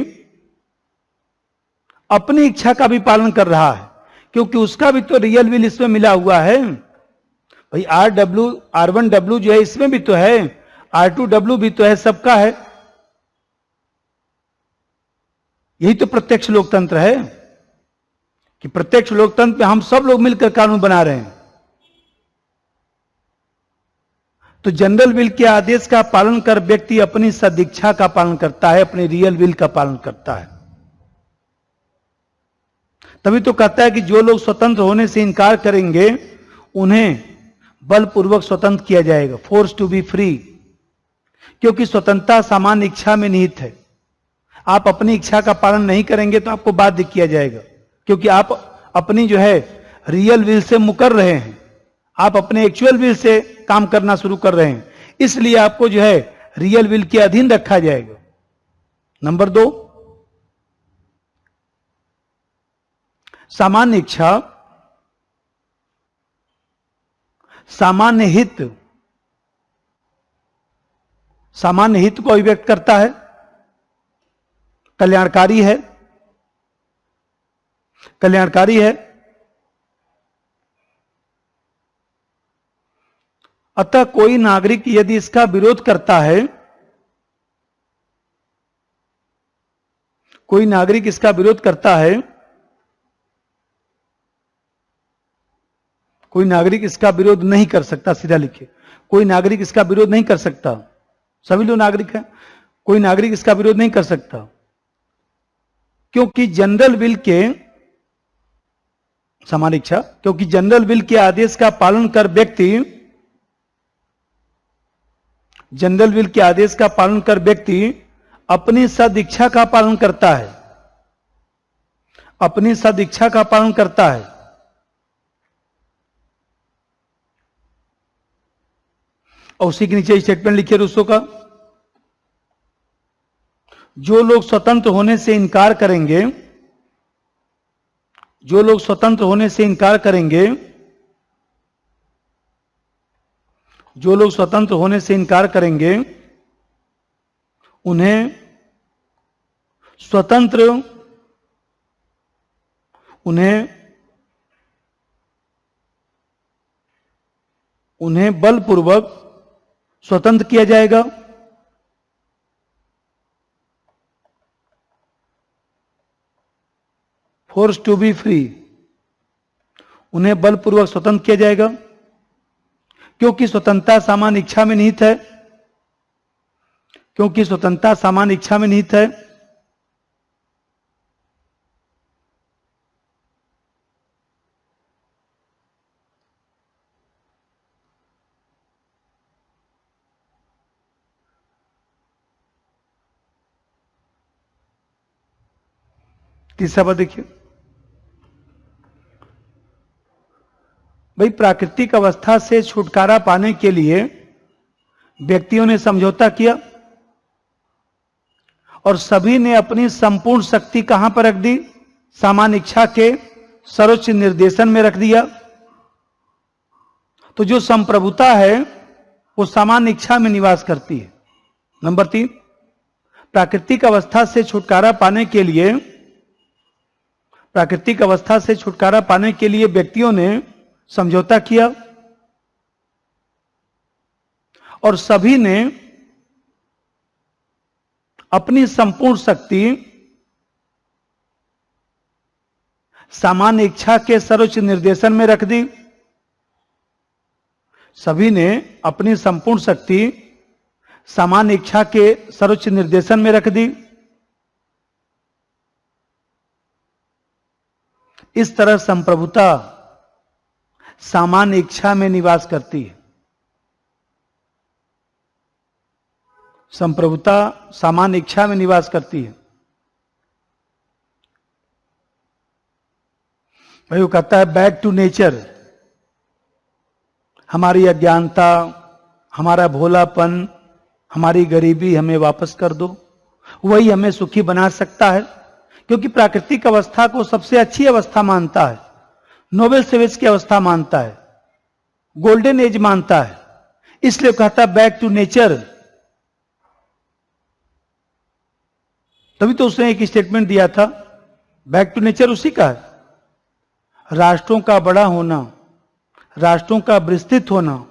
अपनी इच्छा का भी पालन कर रहा है, क्योंकि उसका भी तो रियल विल इसमें मिला हुआ है। भाई R1W जो है इसमें भी तो है, R2W भी तो है, सबका है। यही तो प्रत्यक्ष लोकतंत्र है कि प्रत्यक्ष लोकतंत्र में हम सब लोग मिलकर कानून बना रहे हैं। तो जनरल विल के आदेश का पालन कर व्यक्ति अपनी सदिच्छा का पालन करता है, अपनी रियल विल का पालन करता है। तभी तो कहता है कि जो लोग स्वतंत्र होने से इनकार करेंगे उन्हें बलपूर्वक स्वतंत्र किया जाएगा, फोर्स टू बी फ्री। क्योंकि स्वतंत्रता सामान्य इच्छा में निहित है। आप अपनी इच्छा का पालन नहीं करेंगे तो आपको बाध्य किया जाएगा, क्योंकि आप अपनी जो है रियल विल से मुकर रहे हैं, आप अपने एक्चुअल विल से काम करना शुरू कर रहे हैं, इसलिए आपको जो है रियल विल के अधीन रखा जाएगा। नंबर 2, सामान्य इच्छा सामान्य हित को अभिव्यक्त करता है, कल्याणकारी है। अतः कोई नागरिक यदि इसका विरोध करता है, कोई नागरिक इसका विरोध करता है, कोई नागरिक इसका विरोध नहीं कर सकता। सीधा लिखिए, कोई नागरिक इसका विरोध नहीं कर सकता। सभी लोग नागरिक हैं, कोई नागरिक इसका विरोध नहीं कर सकता, क्योंकि जनरल विल के सामान्य इच्छा, क्योंकि जनरल विल के आदेश का पालन कर व्यक्ति, जनरल विल के आदेश का पालन कर व्यक्ति अपनी सदिच्छा का पालन करता है, अपनी सदिच्छा का पालन करता है। और उसी के नीचे स्टेटमेंट लिखिए रूसो का, जो लोग स्वतंत्र होने से इनकार करेंगे, जो लोग स्वतंत्र होने से इनकार करेंगे, जो लोग स्वतंत्र होने से इनकार करेंगे, उन्हें स्वतंत्र, उन्हें बलपूर्वक स्वतंत्र किया जाएगा। फोर्स टू बी फ्री, उन्हें बलपूर्वक स्वतंत्र किया जाएगा, क्योंकि स्वतंत्रता सामान्य इच्छा में निहित है, क्योंकि स्वतंत्रता सामान्य इच्छा में निहित है। तीसरा बात देखिए भाई, प्राकृतिक अवस्था से छुटकारा पाने के लिए व्यक्तियों ने समझौता किया और सभी ने अपनी संपूर्ण शक्ति कहां पर रख दी? सामान्य इच्छा के सर्वोच्च निर्देशन में रख दिया। तो जो संप्रभुता है वो सामान्य इच्छा में निवास करती है। नंबर 3, प्राकृतिक अवस्था से छुटकारा पाने के लिए, प्राकृतिक अवस्था से छुटकारा पाने के लिए व्यक्तियों ने समझौता किया और सभी ने अपनी संपूर्ण शक्ति सामान्य इच्छा के सर्वोच्च निर्देशन में रख दी। सभी ने अपनी संपूर्ण शक्ति सामान्य इच्छा के सर्वोच्च निर्देशन में रख दी। इस तरह संप्रभुता सामान्य इच्छा में निवास करती है। संप्रभुता सामान्य इच्छा में निवास करती है। भाई वो कहता है बैक टू नेचर, हमारी अज्ञानता, हमारा भोलापन, हमारी गरीबी हमें वापस कर दो, वही हमें सुखी बना सकता है। क्योंकि प्राकृतिक अवस्था को सबसे अच्छी अवस्था मानता है, नोबेल सेवेज की अवस्था मानता है, गोल्डन एज मानता है, इसलिए कहता है बैक टू नेचर। तभी तो उसने एक स्टेटमेंट दिया था, बैक टू नेचर उसी का है। राष्ट्रों का बड़ा होना, राष्ट्रों का विस्तृत होना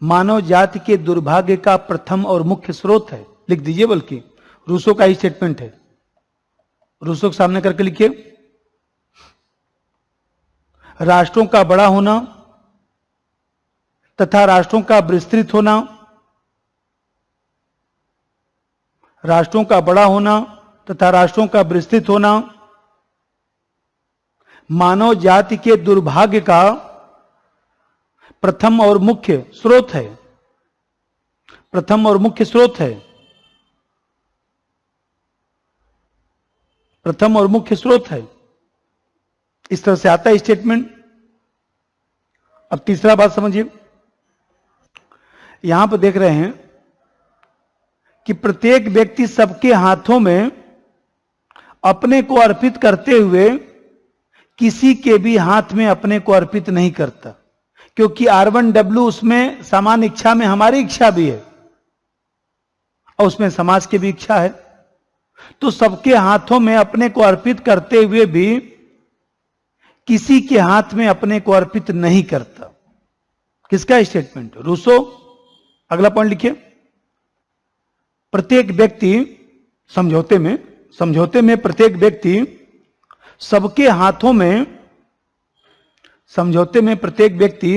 मानव जाति के दुर्भाग्य का प्रथम और मुख्य स्रोत है। लिख दीजिए, बल्कि रूसो का ही स्टेटमेंट है, रूसो के सामने करके लिखिए। राष्ट्रों का बड़ा होना तथा राष्ट्रों का विस्तृत होना, राष्ट्रों का बड़ा होना तथा राष्ट्रों का विस्तृत होना मानव जाति के दुर्भाग्य का प्रथम और मुख्य स्रोत है, प्रथम और मुख्य स्रोत है, प्रथम और मुख्य स्रोत है। इस तरह से आता है स्टेटमेंट। अब तीसरा बात समझिए, यहां पर देख रहे हैं कि प्रत्येक व्यक्ति सबके हाथों में अपने को अर्पित करते हुए किसी के भी हाथ में अपने को अर्पित नहीं करता, क्योंकि R1W उसमें सामान्य इच्छा में हमारी इच्छा भी है और उसमें समाज की भी इच्छा है। तो सबके हाथों में अपने को अर्पित करते हुए भी किसी के हाथ में अपने को अर्पित नहीं करता। किसका स्टेटमेंट? रूसो। अगला पॉइंट लिखिए, प्रत्येक व्यक्ति समझौते में प्रत्येक व्यक्ति सबके हाथों में, समझौते में प्रत्येक व्यक्ति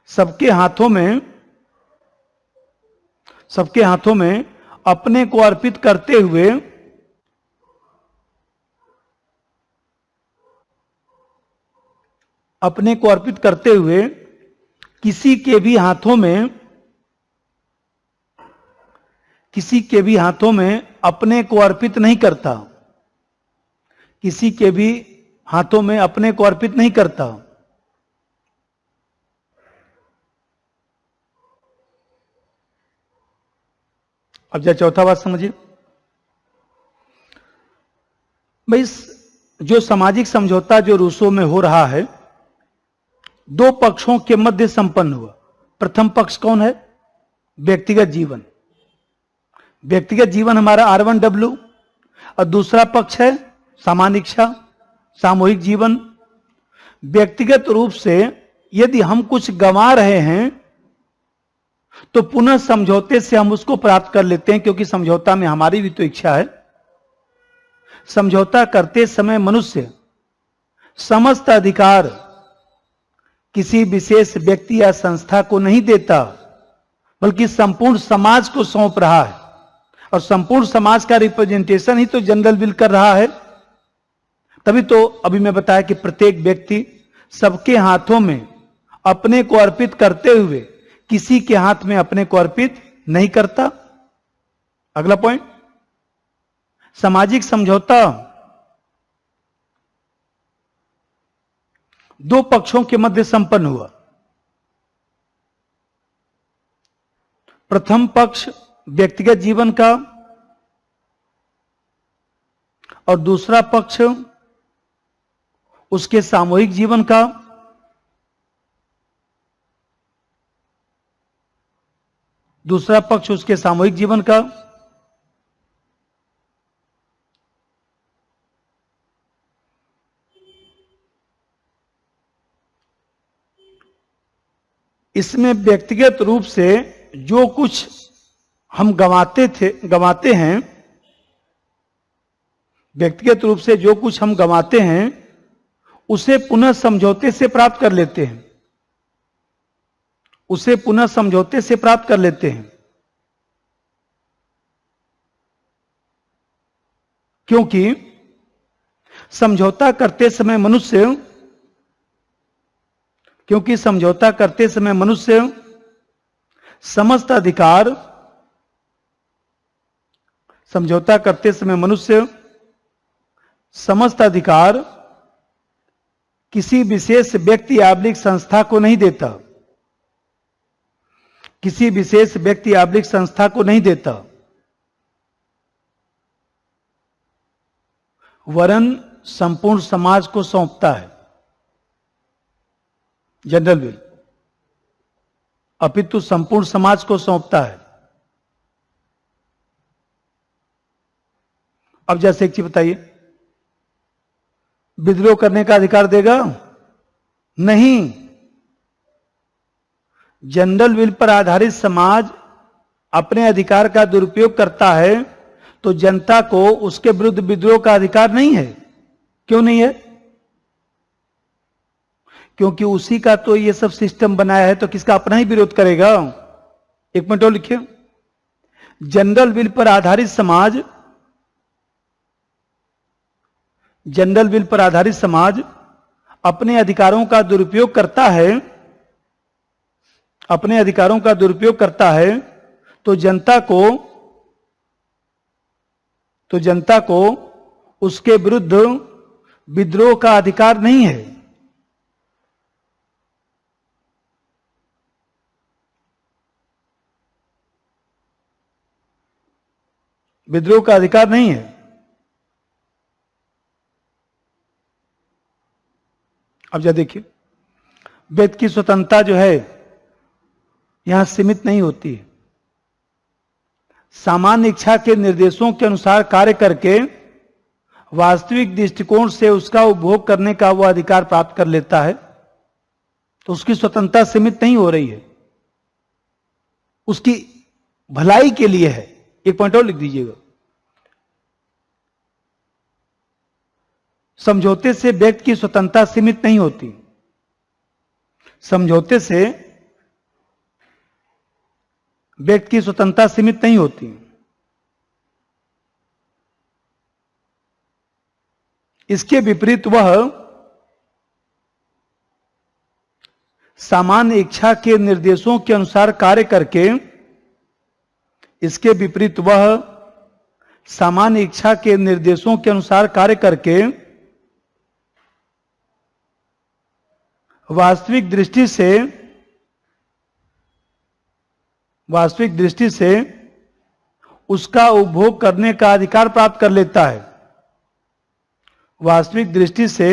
सबके हाथों में अपने को अर्पित करते हुए किसी के भी हाथों में अपने को अर्पित नहीं करता, किसी के भी हाथों में अपने को अर्पित नहीं करता। अब जरा चौथा बात समझिए, भाई जो सामाजिक समझौता जो रूसों में हो रहा है, दो पक्षों के मध्य संपन्न हुआ। प्रथम पक्ष कौन है? व्यक्तिगत जीवन। व्यक्तिगत जीवन हमारा R1W, और दूसरा पक्ष है सामान्य इच्छा, सामूहिक जीवन। व्यक्तिगत रूप से यदि हम कुछ गंवा रहे हैं तो पुनः समझौते से हम उसको प्राप्त कर लेते हैं, क्योंकि समझौता में हमारी भी तो इच्छा है। समझौता करते समय मनुष्य समस्त अधिकार किसी विशेष व्यक्ति या संस्था को नहीं देता, बल्कि संपूर्ण समाज को सौंप रहा है, और संपूर्ण समाज का रिप्रेजेंटेशन ही तो जनरल विल कर रहा है। तभी तो अभी मैं बताया कि प्रत्येक व्यक्ति सबके हाथों में अपने को अर्पित करते हुए किसी के हाथ में अपने को अर्पित नहीं करता। अगला पॉइंट, सामाजिक समझौता दो पक्षों के मध्य संपन्न हुआ। प्रथम पक्ष व्यक्तिगत जीवन का, और दूसरा पक्ष उसके सामूहिक जीवन का। दूसरा पक्ष उसके सामूहिक जीवन का। इसमें व्यक्तिगत रूप से जो कुछ हम गंवाते हैं, व्यक्तिगत रूप से जो कुछ हम गंवाते हैं उसे पुनः समझौते से प्राप्त कर लेते हैं, उसे पुनः समझौते से प्राप्त कर लेते हैं। क्योंकि समझौता करते समय मनुष्य समस्त अधिकार, समझौता करते समय मनुष्य समस्त अधिकार किसी विशेष व्यक्ति या संस्था को नहीं देता, किसी विशेष व्यक्ति या संस्था को नहीं देता, वरन संपूर्ण समाज को सौंपता है, जनरल विल, अपितु संपूर्ण समाज को सौंपता है। अब जैसे एक चीज बताइए, विद्रोह करने का अधिकार देगा? नहीं। जनरल विल पर आधारित समाज अपने अधिकार का दुरुपयोग करता है तो जनता को उसके विरुद्ध विद्रोह का अधिकार नहीं है। क्यों नहीं है? क्योंकि उसी का तो ये सब सिस्टम बनाया है, तो किसका अपना ही विरोध करेगा। एक मिनट और लिखिए, जनरल विल पर आधारित समाज, जनरल विल पर आधारित समाज अपने अधिकारों का दुरुपयोग करता है, अपने अधिकारों का दुरुपयोग करता है तो जनता को उसके विरुद्ध विद्रोह का अधिकार नहीं है। विद्रोह का अधिकार नहीं है। अब जरा देखिए, व्यक्ति की स्वतंत्रता जो है यहां सीमित नहीं होती है। सामान्य इच्छा के निर्देशों के अनुसार कार्य करके वास्तविक दृष्टिकोण से उसका उपभोग करने का वह अधिकार प्राप्त कर लेता है, तो उसकी स्वतंत्रता सीमित नहीं हो रही है, उसकी भलाई के लिए है। एक पॉइंट और लिख दीजिएगा, समझौते से व्यक्ति की स्वतंत्रता सीमित नहीं होती। समझौते से व्यक्ति की स्वतंत्रता सीमित नहीं होती। इसके विपरीत वह सामान्य इच्छा के निर्देशों के अनुसार कार्य करके, इसके विपरीत वह सामान्य इच्छा के निर्देशों के अनुसार कार्य करके वास्तविक दृष्टि से उसका उपभोग करने का अधिकार प्राप्त कर लेता है। वास्तविक दृष्टि से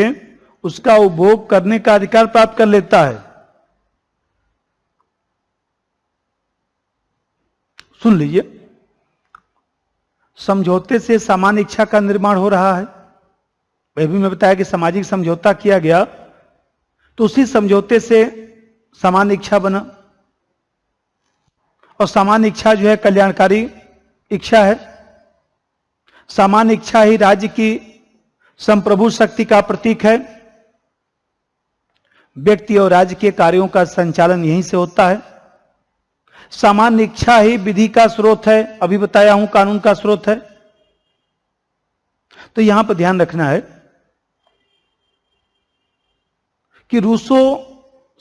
उसका उपभोग करने का अधिकार प्राप्त कर लेता है। सुन लीजिए, समझौते से सामान्य इच्छा का निर्माण हो रहा है। वह भी मैं बताया कि सामाजिक समझौता किया गया तो उसी समझौते से सामान्य इच्छा बना, और सामान्य इच्छा जो है कल्याणकारी इच्छा है। सामान्य इच्छा ही राज्य की संप्रभु शक्ति का प्रतीक है। व्यक्ति और राज्य के कार्यों का संचालन यहीं से होता है। सामान्य इच्छा ही विधि का स्रोत है, अभी बताया हूं कानून का स्रोत है। तो यहां पर ध्यान रखना है कि रूसो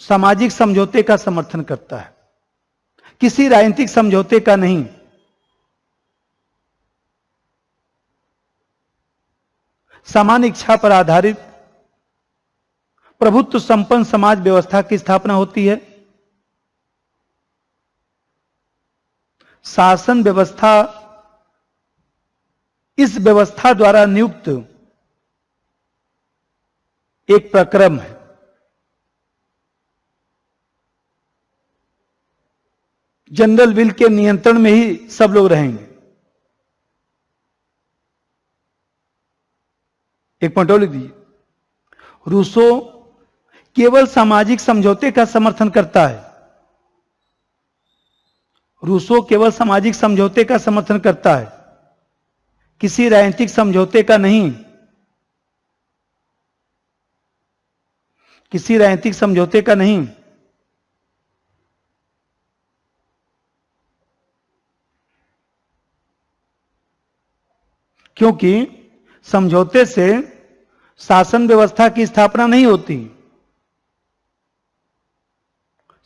सामाजिक समझौते का समर्थन करता है, किसी राजनीतिक समझौते का नहीं। सामान्य इच्छा पर आधारित प्रभुत्व संपन्न समाज व्यवस्था की स्थापना होती है। शासन व्यवस्था इस व्यवस्था द्वारा नियुक्त एक प्रक्रम है। जनरल विल के नियंत्रण में ही सब लोग रहेंगे। एक पॉइंट और लिख दीजिए, रूसो केवल सामाजिक समझौते का समर्थन करता है। रूसो केवल सामाजिक समझौते का समर्थन करता है, किसी राजनीतिक समझौते का नहीं। किसी राजनीतिक समझौते का नहीं। क्योंकि समझौते से शासन व्यवस्था की स्थापना नहीं होती।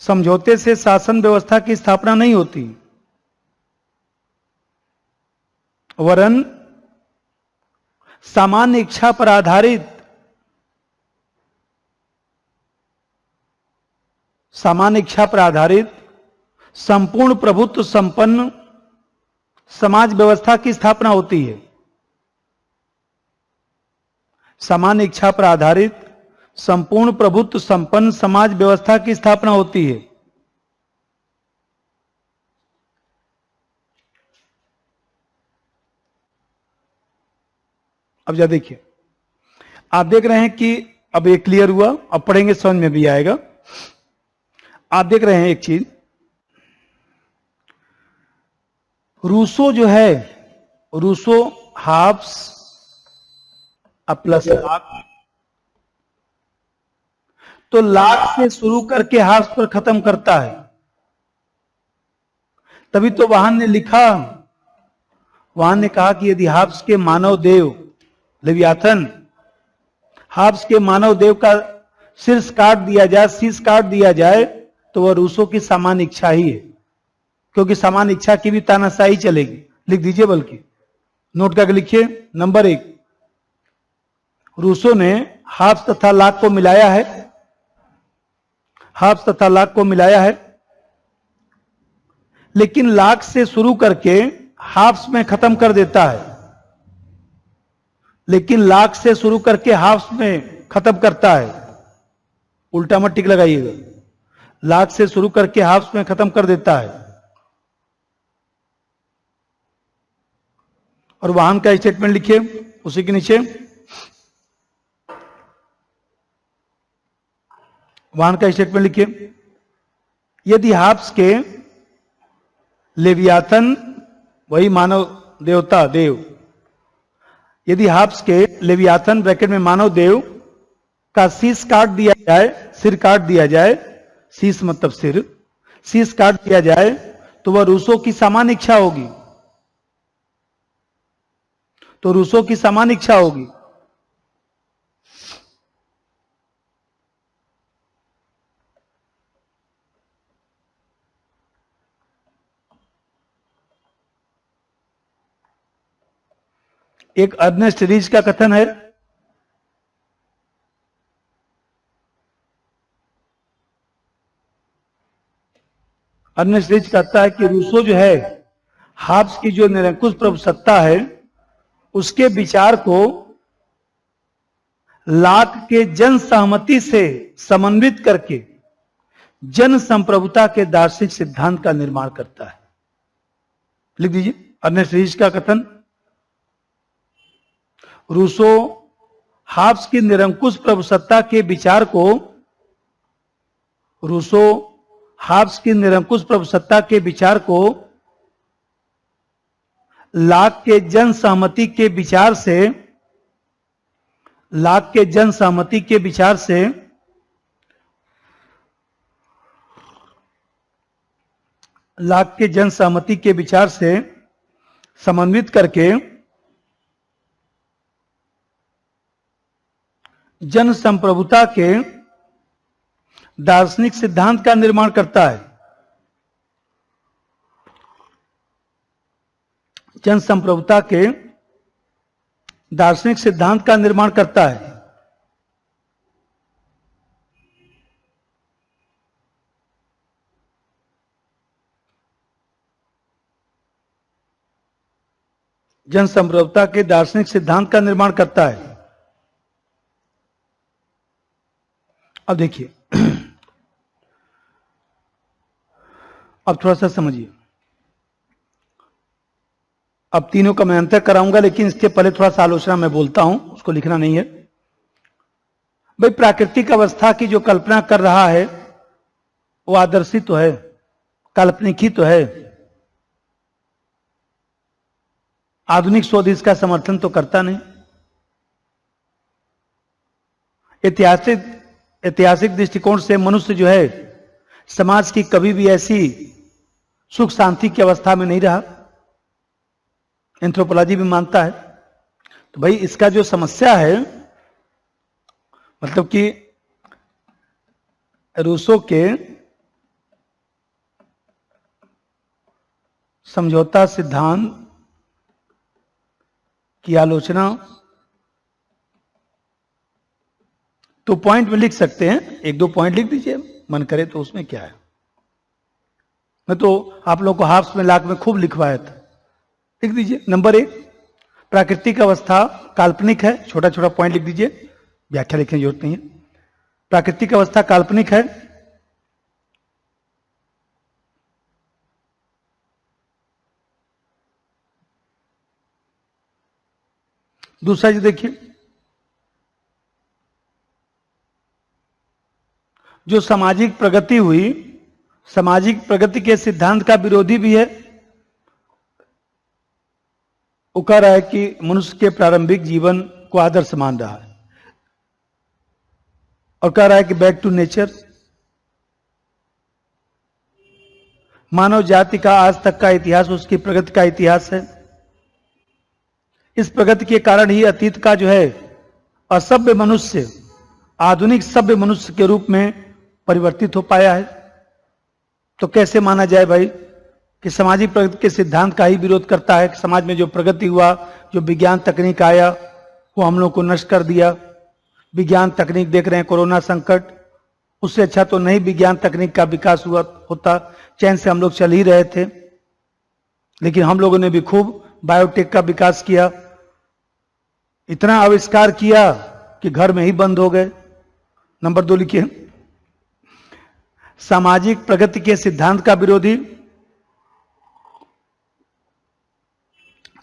समझौते से शासन व्यवस्था की स्थापना नहीं होती, वरन सामान्य इच्छा पर आधारित संपूर्ण प्रभुत्व संपन्न समाज व्यवस्था की स्थापना होती है। सामान्य इच्छा पर आधारित संपूर्ण प्रभुत्व संपन्न समाज व्यवस्था की स्थापना होती है। अब जा देखिए, आप देख रहे हैं कि अब ये क्लियर हुआ, अब पढ़ेंगे समझ में भी आएगा। आप देख रहे हैं एक चीज, रूसो जो है, रूसो हाब्स प्लस लाख, तो लाख से शुरू करके हाब्स पर खत्म करता है। तभी तो वाहन ने लिखा, वाहन ने कहा कि यदि हाब्स के मानव देव लेवियाथन, हाब्स के मानव देव का शीर्ष काट दिया जाए, शीर्ष काट दिया जाए, तो वह रूसो की सामान्य इच्छा ही है। क्योंकि सामान्य इच्छा की भी तानाशाही चलेगी। लिख दीजिए, बल्कि नोट करके लिखिए। नंबर 1, रूसो ने हाब्स तथा लाख को मिलाया है। हाब्स तथा लाख को मिलाया है, लेकिन लाख से शुरू करके हाब्स में खत्म कर देता है। लेकिन लाख से शुरू करके हाब्स में खत्म करता है। उल्टा मत टिक लगाइएगा। लाख से शुरू करके हाब्स में खत्म कर देता है। और वाहन का स्टेटमेंट लिखिए उसी के नीचे। वाहन का स्टेटमेंट लिखिए, यदि हाब्स के लेवियाथन, वही मानव देवता देव, यदि हाब्स के लेवियाथन ब्रैकेट में मानव देव का शीश काट दिया जाए, सिर काट दिया जाए, शीश मतलब सिर, शीश काट दिया जाए, तो वह रूसो की सामान्य इच्छा होगी। तो रूसो की सामान्य इच्छा होगी। एक अर्नेस्ट रीच का कथन है, अर्नेस्ट रीच कहता है कि रूसो जो है, हाब्स की जो निरंकुश प्रभुसत्ता है, उसके विचार को लाक के जन सहमति से समन्वित करके जन संप्रभुता के दार्शनिक सिद्धांत का निर्माण करता है। लिख दीजिए अर्नेस्ट रीच का कथन, रूसो हाब्स की निरंकुश प्रभुसत्ता के विचार को, रूसो हाब्स की निरंकुश प्रभुसत्ता के विचार को लाक के जन सहमति के विचार से, लाक के जन सहमति के विचार से लाक के जन सहमति के विचार से समन्वित करके जन संप्रभुता के दार्शनिक सिद्धांत का निर्माण करता है। जन संप्रभुता के दार्शनिक सिद्धांत का निर्माण करता है। जन संप्रभुता के दार्शनिक सिद्धांत का निर्माण करता है। अब देखिए, अब थोड़ा सा समझिए। अब तीनों का मैं अंतर कराऊंगा, लेकिन इसके पहले थोड़ा सा आलोचना मैं बोलता हूं, उसको लिखना नहीं है। भाई प्राकृतिक अवस्था की जो कल्पना कर रहा है वो आदर्शी तो है, काल्पनिक ही तो है। आधुनिक शोध इसका समर्थन तो करता नहीं। ऐतिहासिक दृष्टिकोण से मनुष्य जो है समाज की कभी भी ऐसी सुख शांति की अवस्था में नहीं रहा, एंथ्रोपोलॉजी भी मानता है। तो भाई इसका जो समस्या है, मतलब कि रूसो के समझौता सिद्धांत की आलोचना तो पॉइंट में लिख सकते हैं, एक दो पॉइंट लिख दीजिए मन करे तो, उसमें क्या है। मैं तो आप लोगों को हाफ्स में लाख में खूब लिखवाया था, लिख दीजिए। नंबर 1, प्राकृतिक अवस्था काल्पनिक है, छोटा छोटा पॉइंट लिख दीजिए, व्याख्या लिखने की जरूरत नहीं है। प्राकृतिक अवस्था काल्पनिक है। दूसरा जी देखिए, जो सामाजिक प्रगति हुई, सामाजिक प्रगति के सिद्धांत का विरोधी भी है। वो कह रहा है कि मनुष्य के प्रारंभिक जीवन को आदर्श मान रहा है, और कह रहा है कि बैक टू नेचर। मानव जाति का आज तक का इतिहास उसकी प्रगति का इतिहास है। इस प्रगति के कारण ही अतीत का जो है असभ्य मनुष्य आधुनिक सभ्य मनुष्य के रूप में परिवर्तित हो पाया है। तो कैसे माना जाए भाई कि सामाजिक प्रगति के सिद्धांत का ही विरोध करता है कि समाज में जो प्रगति हुआ, जो विज्ञान तकनीक आया, वो हम लोग को नष्ट कर दिया। विज्ञान तकनीक देख रहे हैं, कोरोना संकट, उससे अच्छा तो नहीं विज्ञान तकनीक का विकास हुआ होता, चैन से हम लोग चल ही रहे थे। लेकिन हम लोगों ने भी खूब बायोटेक का विकास किया, इतना आविष्कार किया कि घर में ही बंद हो गए। नंबर 2 लिखिए, सामाजिक प्रगति के सिद्धांत का विरोधी,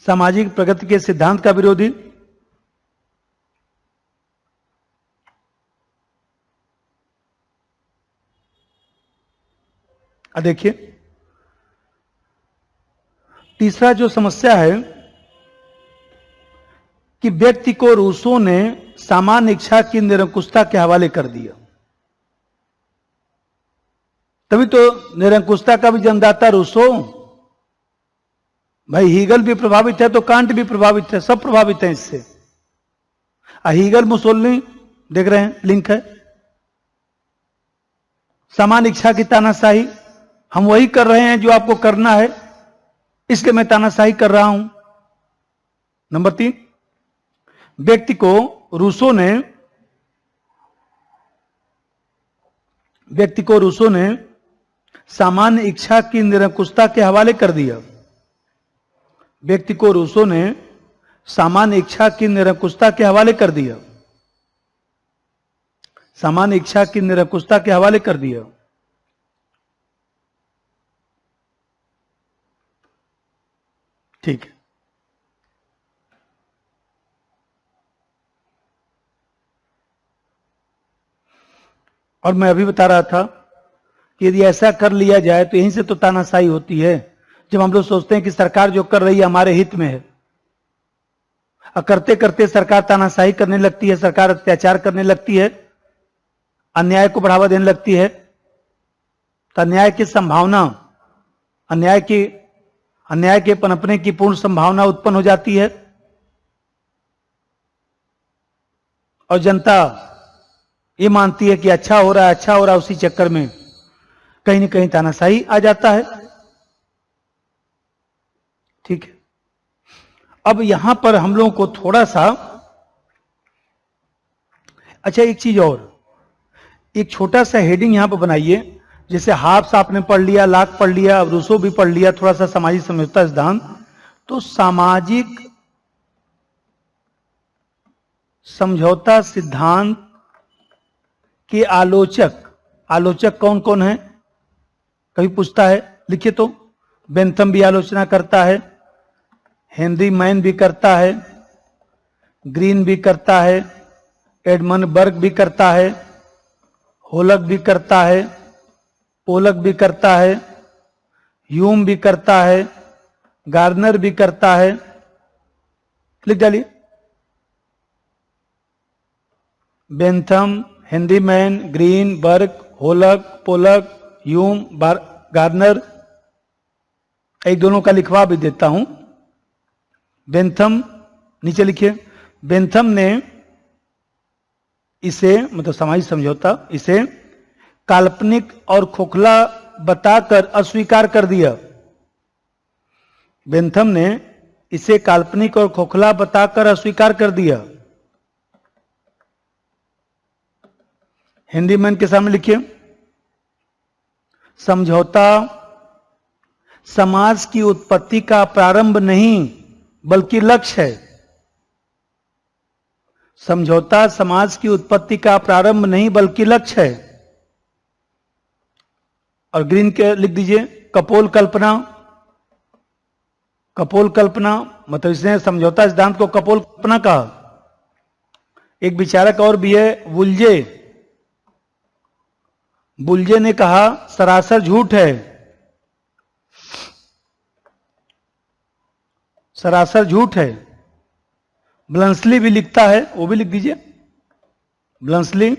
सामाजिक प्रगति के सिद्धांत का विरोधी। देखिए तीसरा जो समस्या है कि व्यक्ति को रूसो ने सामान्य इच्छा की निरंकुशता के हवाले कर दिया। तभी तो निरंकुशता का भी जन्मदाता रूसो। भाई हीगल भी प्रभावित है तो कांट भी प्रभावित है, सब प्रभावित है इससे। हीगल मुसोलिनी देख रहे हैं, लिंक है। सामान्य इच्छा की तानाशाही, हम वही कर रहे हैं जो आपको करना है, इसलिए मैं तानाशाही कर रहा हूं। नंबर 3, व्यक्ति को रूसो ने सामान्य इच्छा की निरंकुशता के हवाले कर दिया। व्यक्ति को रूसो ने सामान्य इच्छा की निरंकुशता के हवाले कर दिया। सामान्य इच्छा की निरंकुशता के हवाले कर दिया। ठीक है। और मैं अभी बता रहा था कि यदि ऐसा कर लिया जाए तो यहीं से तो तानाशाही होती है। जब हम लोग सोचते हैं कि सरकार जो कर रही है हमारे हित में है, और करते करते सरकार तानाशाही करने लगती है, सरकार अत्याचार करने लगती है, अन्याय को बढ़ावा देने लगती है, तो अन्याय की संभावना, अन्याय के पनपने की पूर्ण संभावना उत्पन्न हो जाती है, और जनता ये मानती है कि अच्छा हो रहा है, उसी चक्कर में कहीं न कहीं तानाशाही आ जाता है। ठीक है। अब यहां पर हम लोगों को थोड़ा सा, अच्छा एक चीज और, एक छोटा सा हेडिंग यहां पर बनाइए, जैसे हाब्स आपने पढ़ लिया, लाक पढ़ लिया, अब रूसो भी पढ़ लिया, थोड़ा सा सामाजिक समझौता सिद्धांत। तो सामाजिक समझौता सिद्धांत के आलोचक कौन कौन है, कभी पूछता है, लिखिए तो। बेंथम भी आलोचना करता है, हेनरी मैन भी करता है, ग्रीन भी करता है, एडमंड बर्ग भी करता है, होलक भी करता है, पोलक भी करता है, ह्यूम भी करता है, गार्नर भी करता है। लिख डालिए। बेंथम, हेनरी मैन, ग्रीन, बर्ग, होलक, पोलक, ह्यूम, गार्नर। एक दोनों का लिखवा भी देता हूं। बेंथम, नीचे लिखिए। बेंथम ने इसे, मतलब सामाजिक समझौता, इसे काल्पनिक और खोखला बताकर अस्वीकार कर दिया। बेंथम ने इसे काल्पनिक और खोखला बताकर अस्वीकार कर दिया। हेनरी मैन के सामने लिखिए। समझौता समाज की उत्पत्ति का प्रारंभ नहीं बल्कि लक्ष्य है। समझौता समाज की उत्पत्ति का प्रारंभ नहीं बल्कि लक्ष्य है। और ग्रीन के लिख दीजिए, कपोल कल्पना। कपोल कल्पना मतलब इसने समझौता सिद्धांत को कपोल कल्पना कहा। एक विचारक और भी है, वुल्जे। बुल्जे ने कहा सरासर झूठ है, सरासर झूठ है। ब्लंसली भी लिखता है, वो भी लिख दीजिए, ब्लंसली।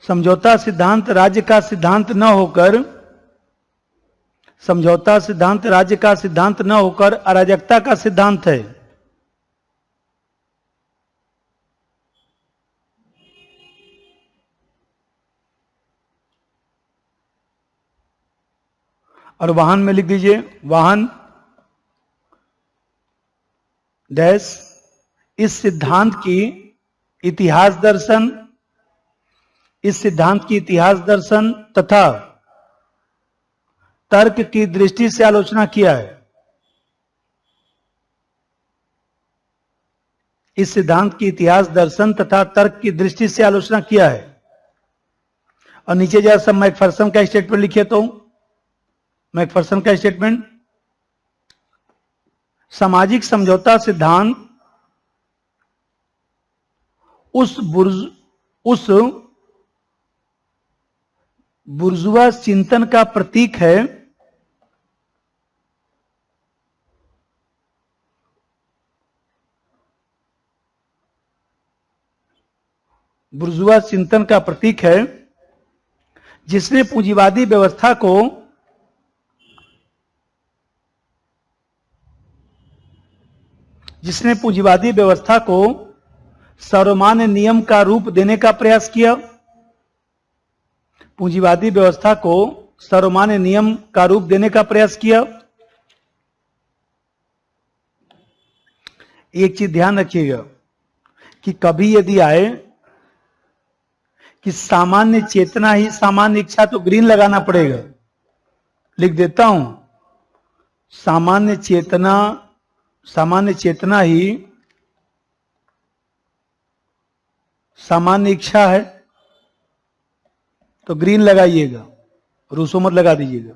समझौता सिद्धांत राज्य का सिद्धांत न होकर, समझौता सिद्धांत राज्य का सिद्धांत न होकर अराजकता का सिद्धांत है। और वाहन में लिख दीजिए, वाहन डैश इस सिद्धांत की इतिहास दर्शन, इस सिद्धांत की इतिहास दर्शन तथा तर्क की दृष्टि से आलोचना किया है। इस सिद्धांत की इतिहास दर्शन तथा तर्क की दृष्टि से आलोचना किया है। और नीचे जरा सब मैकफरसन का स्टेटमेंट लिखिए तो, मैकफरसन का स्टेटमेंट, सामाजिक समझौता सिद्धांत उस बुर्जुआ चिंतन का प्रतीक है बुर्जुआ चिंतन का प्रतीक है जिसने पूंजीवादी व्यवस्था को सर्वमान्य नियम का रूप देने का प्रयास किया। पूंजीवादी व्यवस्था को सर्वमान्य नियम का रूप देने का प्रयास किया। एक चीज ध्यान रखिएगा कि कभी यदि आए कि सामान्य चेतना ही सामान्य इच्छा, तो ग्रीन लगाना पड़ेगा। लिख देता हूं, सामान्य चेतना सामान्य चेतना ही सामान्य इच्छा है, तो ग्रीन लगाइएगा, रूसो मत लगा दीजिएगा।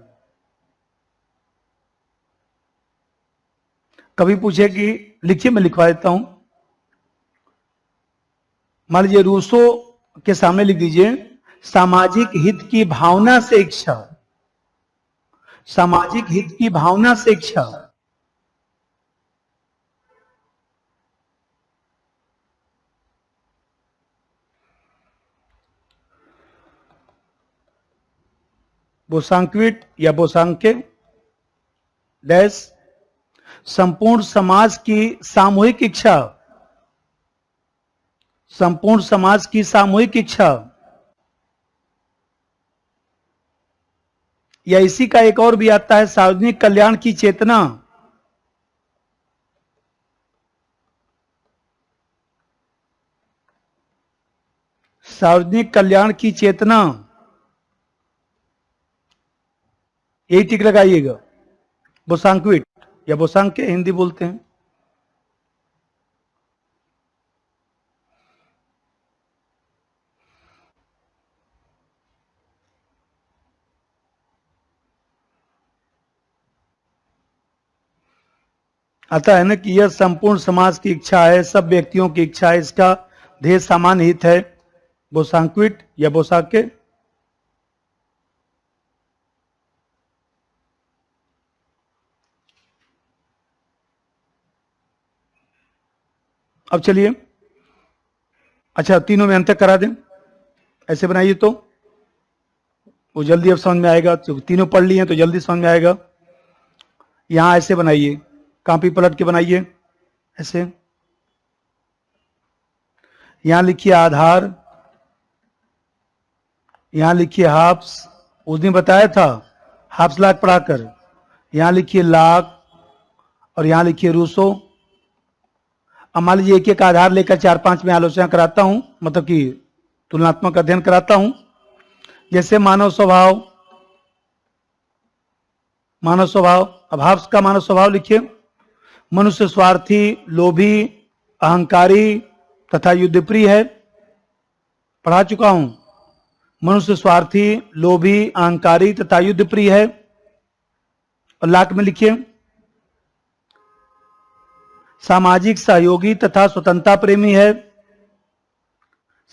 कभी पूछे कि लिखिए, मैं लिखवा देता हूं। मान लीजिए रूसो के सामने लिख दीजिए सामाजिक हित की भावना से इच्छा, सामाजिक हित की भावना से इच्छा। बोसांक्विट या बोसांके डैश संपूर्ण समाज की सामूहिक इच्छा, संपूर्ण समाज की सामूहिक इच्छा। या इसी का एक और भी आता है सार्वजनिक कल्याण की चेतना, सार्वजनिक कल्याण की चेतना, यही टिक लगाइएगा। बोसांक्विट या बोसांके हिंदी बोलते हैं। आता है ना कि यह संपूर्ण समाज की इच्छा है, सब व्यक्तियों की इच्छा है, इसका ध्येय सामान्य हित है। बोसांक्विट या बोसाके। अब चलिए, अच्छा तीनों में अंतर करा दें, ऐसे बनाइए तो वो जल्दी अब समझ में आएगा। तो तीनों पढ़ लिए हैं तो जल्दी समझ में आएगा। यहां ऐसे बनाइए, कॉपी पलट के बनाइए ऐसे। यहां लिखिए आधार, यहां लिखिए हाफ्स, उस दिन बताया था हाफ्स लाख पढ़ाकर। यहां लिखिए लाख और यहां लिखिए रूसो। अब मान लीजिए एक एक आधार लेकर 4-5 में आलोचना कराता हूं, मतलब कि तुलनात्मक अध्ययन कराता हूं। जैसे मानव स्वभाव, मानव स्वभाव, अब हाफ्स का मानव स्वभाव लिखिए। मनुष्य स्वार्थी, लोभी, अहंकारी तथा युद्धप्रिय है। पढ़ा चुका हूं। मनुष्य स्वार्थी, लोभी, अहंकारी तथा युद्धप्रिय है। और लाख में लिखिए सामाजिक सहयोगी तथा स्वतंत्रता प्रेमी है,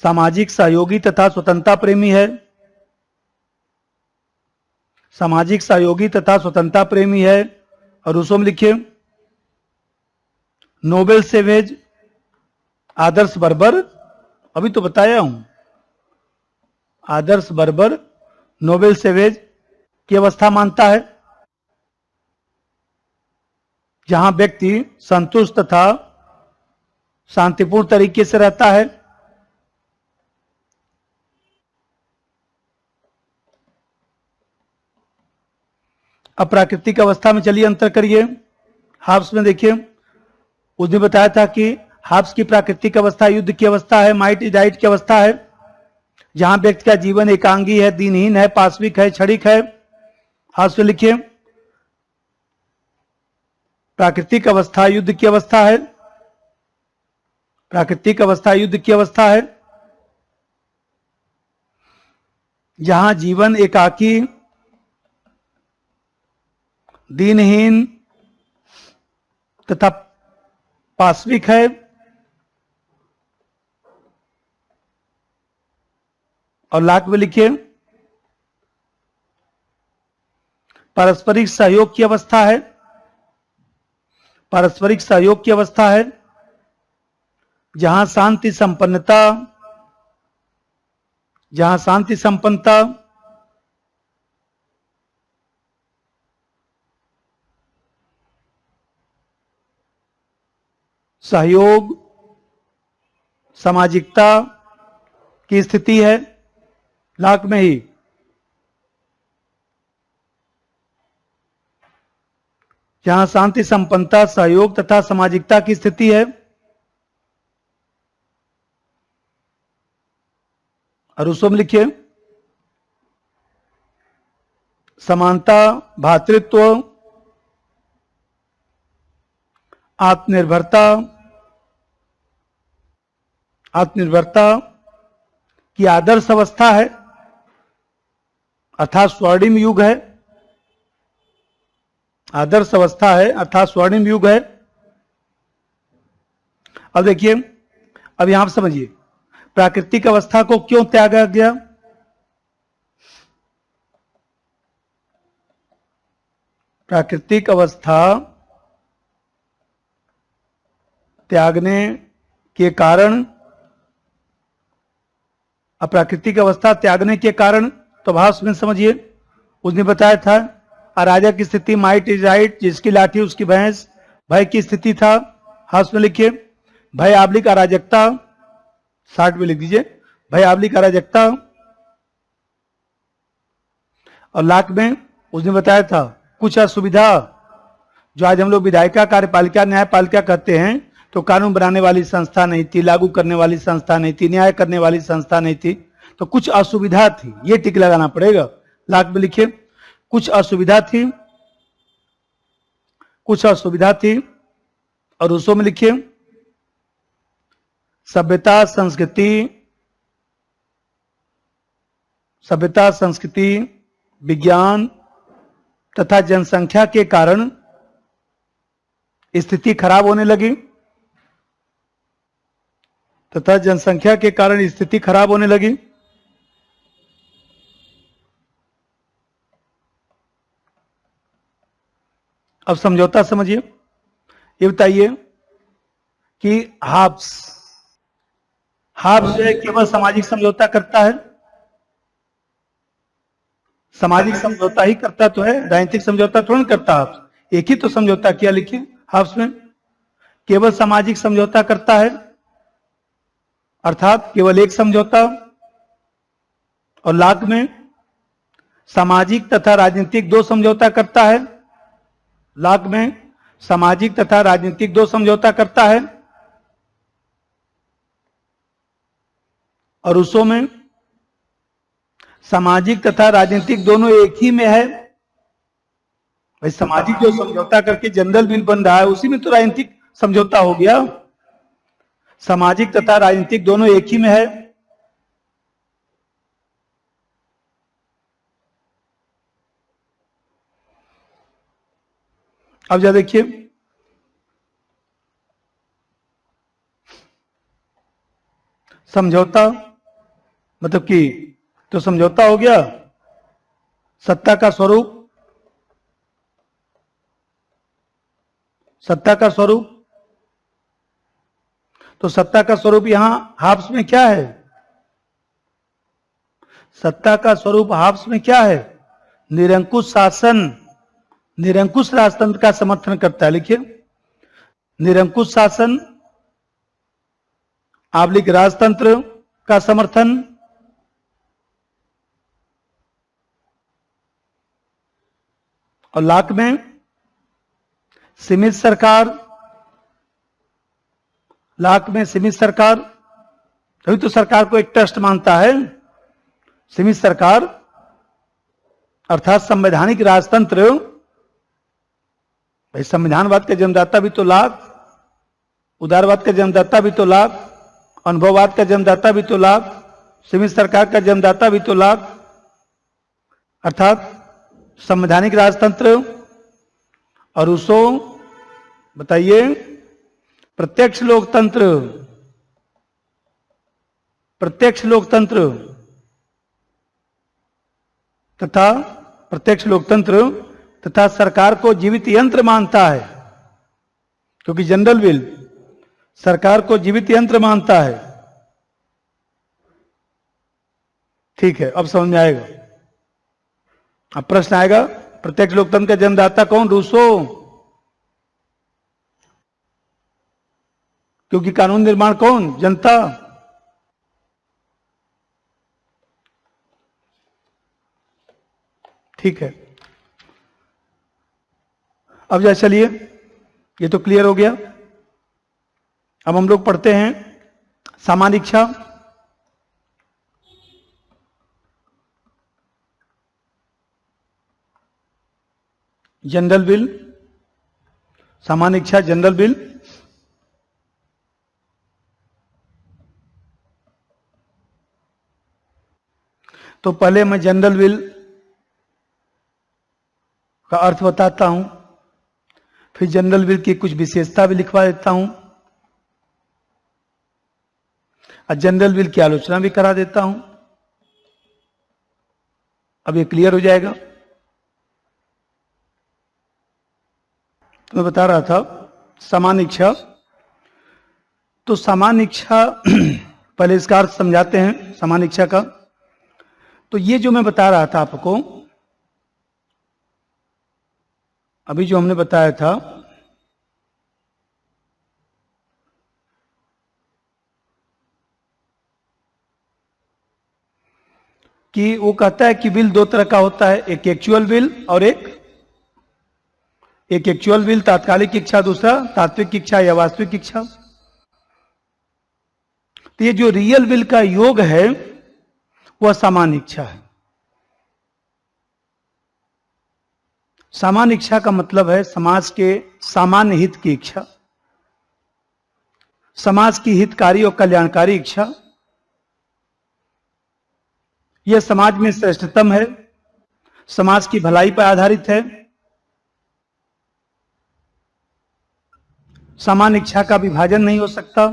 सामाजिक सहयोगी तथा स्वतंत्रता प्रेमी है, सामाजिक सहयोगी तथा स्वतंत्रता प्रेमी है। और रूसो में लिखिए नोबेल सेवेज, आदर्श बर्बर, अभी तो बताया हूं, आदर्श बर्बर नोबेल सेवेज की अवस्था मानता है, जहां व्यक्ति संतुष्ट तथा शांतिपूर्ण तरीके से रहता है। अब प्राकृतिक अवस्था में चलिए अंतर करिए। हाफ्स में देखिए, उसने बताया था कि हाफ्स की प्राकृतिक अवस्था युद्ध की अवस्था है, माइट डाइट की अवस्था है, जहां व्यक्ति का जीवन एकांगी है, दिनहीन है, पाशविक है, क्षणिक है। हाफ्स में लिखिए प्राकृतिक अवस्था युद्ध की अवस्था है, प्राकृतिक अवस्था युद्ध की अवस्था है, जहां जीवन एकाकी, दीनहीन तथा पाशविक है। और लाख में लिखिए पारस्परिक सहयोग की अवस्था है, पारस्परिक सहयोग की अवस्था है, जहां शांति संपन्नता, जहां शांति संपन्नता, सहयोग, सामाजिकता की स्थिति है। लाख में ही जहां शांति संपन्नता, सहयोग तथा सामाजिकता की स्थिति है। और उसमें लिखिए समानता, भातृत्व, आत्मनिर्भरता, आत्मनिर्भरता की आदर्श अवस्था है, अर्थात स्वर्णिम युग है, आदर्श अवस्था है अर्थात स्वर्णिम युग है। अब देखिए, अब यहां पर समझिए प्राकृतिक अवस्था को क्यों त्यागा गया। प्राकृतिक अवस्था त्यागने के कारण, अप्राकृतिक अवस्था त्यागने के कारण, तो भाष्य में समझिए, उसने बताया था अराजक की स्थिति, माइट इज राइट, जिसकी लाठी उसकी भैंस, भय की स्थिति था, हाथ में लिखिए, भय आबलिक अराजकता, 60 में लिख दीजिए, भय आबलिक अराजकता। और लाख में उसने बताया था कुछ असुविधा, जो आज हम लोग विधायिका, कार्यपालिका, न्यायपालिका कहते हैं, तो कानून बनाने वाली संस्था नहीं थी, लागू करने वाली संस्था नहीं थी, न्याय करने वाली संस्था नहीं थी, तो कुछ असुविधा थी, ये टिक लगाना पड़ेगा। लाख में लिखिए, कुछ असुविधा थी, कुछ असुविधा थी। और उसो में लिखिए, सभ्यता संस्कृति, सभ्यता संस्कृति, विज्ञान तथा जनसंख्या के कारण स्थिति खराब होने लगी, तथा जनसंख्या के कारण स्थिति खराब होने लगी। अब समझौता समझिए, ये बताइए कि हाब्स, हाब्स जो है केवल सामाजिक समझौता करता है, सामाजिक समझौता ही करता तो है, राजनीतिक समझौता थोड़ा करता। हाब्स एक ही तो समझौता किया, लिखिए हाब्स में केवल सामाजिक समझौता करता है, अर्थात केवल एक समझौता। और लाख में सामाजिक तथा राजनीतिक दो समझौता करता है, लाख में सामाजिक तथा राजनीतिक दो समझौता करता है। और उसो में सामाजिक तथा राजनीतिक दोनों एक ही में है। भाई सामाजिक जो समझौता करके जनरल बिल बन रहा है, उसी में तो राजनीतिक समझौता हो गया। सामाजिक तथा राजनीतिक दोनों एक ही में है। अब जा देखिए, समझौता मतलब कि, तो समझौता हो गया सत्ता का स्वरूप, सत्ता का स्वरूप। तो सत्ता का स्वरूप यहां हाब्स में क्या है, सत्ता का स्वरूप हाब्स में क्या है, निरंकुश शासन, निरंकुश राजतंत्र का समर्थन करता है। लिखिए, निरंकुश शासन आबलिक राजतंत्र का समर्थन। और लाख में सीमित सरकार, लाख में सीमित सरकार, तभी तो सरकार को एक ट्रस्ट मानता है। सीमित सरकार अर्थात संवैधानिक राजतंत्र। भाई संविधानवाद का जन्मदाता भी तो लाख, उदारवाद का जन्मदाता भी तो लाख, अनुभववाद का जन्मदाता भी तो लाख, सीमित सरकार का जन्मदाता भी तो लाख, अर्थात संवैधानिक राजतंत्र। और उसो बताइए प्रत्यक्ष लोकतंत्र, प्रत्यक्ष लोकतंत्र तथा प्रत्यक्ष लोकतंत्र तथा सरकार को जीवित यंत्र मानता है, क्योंकि जनरल विल सरकार को जीवित यंत्र मानता है। ठीक है, अब समझ में आएगा। अब प्रश्न आएगा, प्रत्यक्ष लोकतंत्र का जन्मदाता कौन, रूसो, क्योंकि कानून निर्माण कौन, जनता। ठीक है, अब जा चलिए, ये तो क्लियर हो गया। अब हम लोग पढ़ते हैं सामान्य इच्छा। जनरल बिल, सामान्य इच्छा जनरल बिल। तो पहले मैं जनरल विल का अर्थ बताता हूं, फिर जनरल विल की कुछ विशेषता भी लिखवा देता हूं और जनरल विल की आलोचना भी करा देता हूं। अब ये क्लियर हो जाएगा। तो मैं बता रहा था सामान्य इच्छा। तो सामान्य इच्छा पहले इसका अर्थ समझाते हैं सामान्य इच्छा का। तो ये जो मैं बता रहा था आपको, अभी जो हमने बताया था कि वो कहता है कि विल दो तरह का होता है, एक एक्चुअल विल और एक एक्चुअल विल तात्कालिक इच्छा, दूसरा तात्विक इच्छा या वास्तविक इच्छा। तो ये जो रियल विल का योग है वह सामान्य इच्छा है। सामान्य इच्छा का मतलब है समाज के सामान्य हित की इच्छा, समाज की हितकारी और कल्याणकारी इच्छा। यह समाज में श्रेष्ठतम है, समाज की भलाई पर आधारित है। सामान्य इच्छा का विभाजन नहीं हो सकता।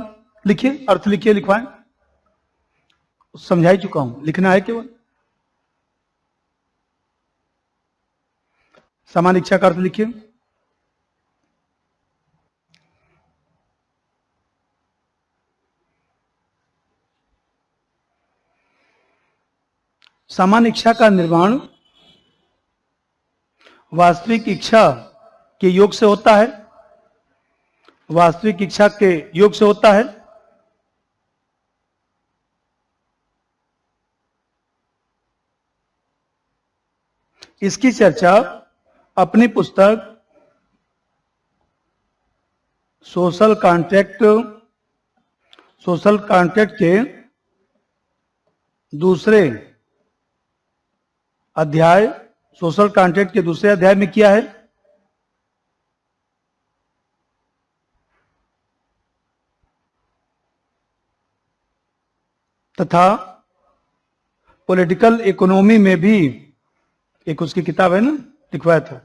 लिखिए, अर्थ लिखिए, लिखवाएं। समझा ही चुका हूं, लिखना है केवल। सामान्य इच्छा का अर्थ लिखिए। सामान्य इच्छा का निर्माण वास्तविक इच्छा के योग से होता है, वास्तविक इच्छा के योग से होता है। इसकी चर्चा अपनी पुस्तक सोशल कॉन्ट्रैक्ट के दूसरे अध्याय सोशल कॉन्ट्रैक्ट के दूसरे अध्याय में किया है। तथा पॉलिटिकल इकोनॉमी में भी एक उसकी किताब है ना, लिखवाया था।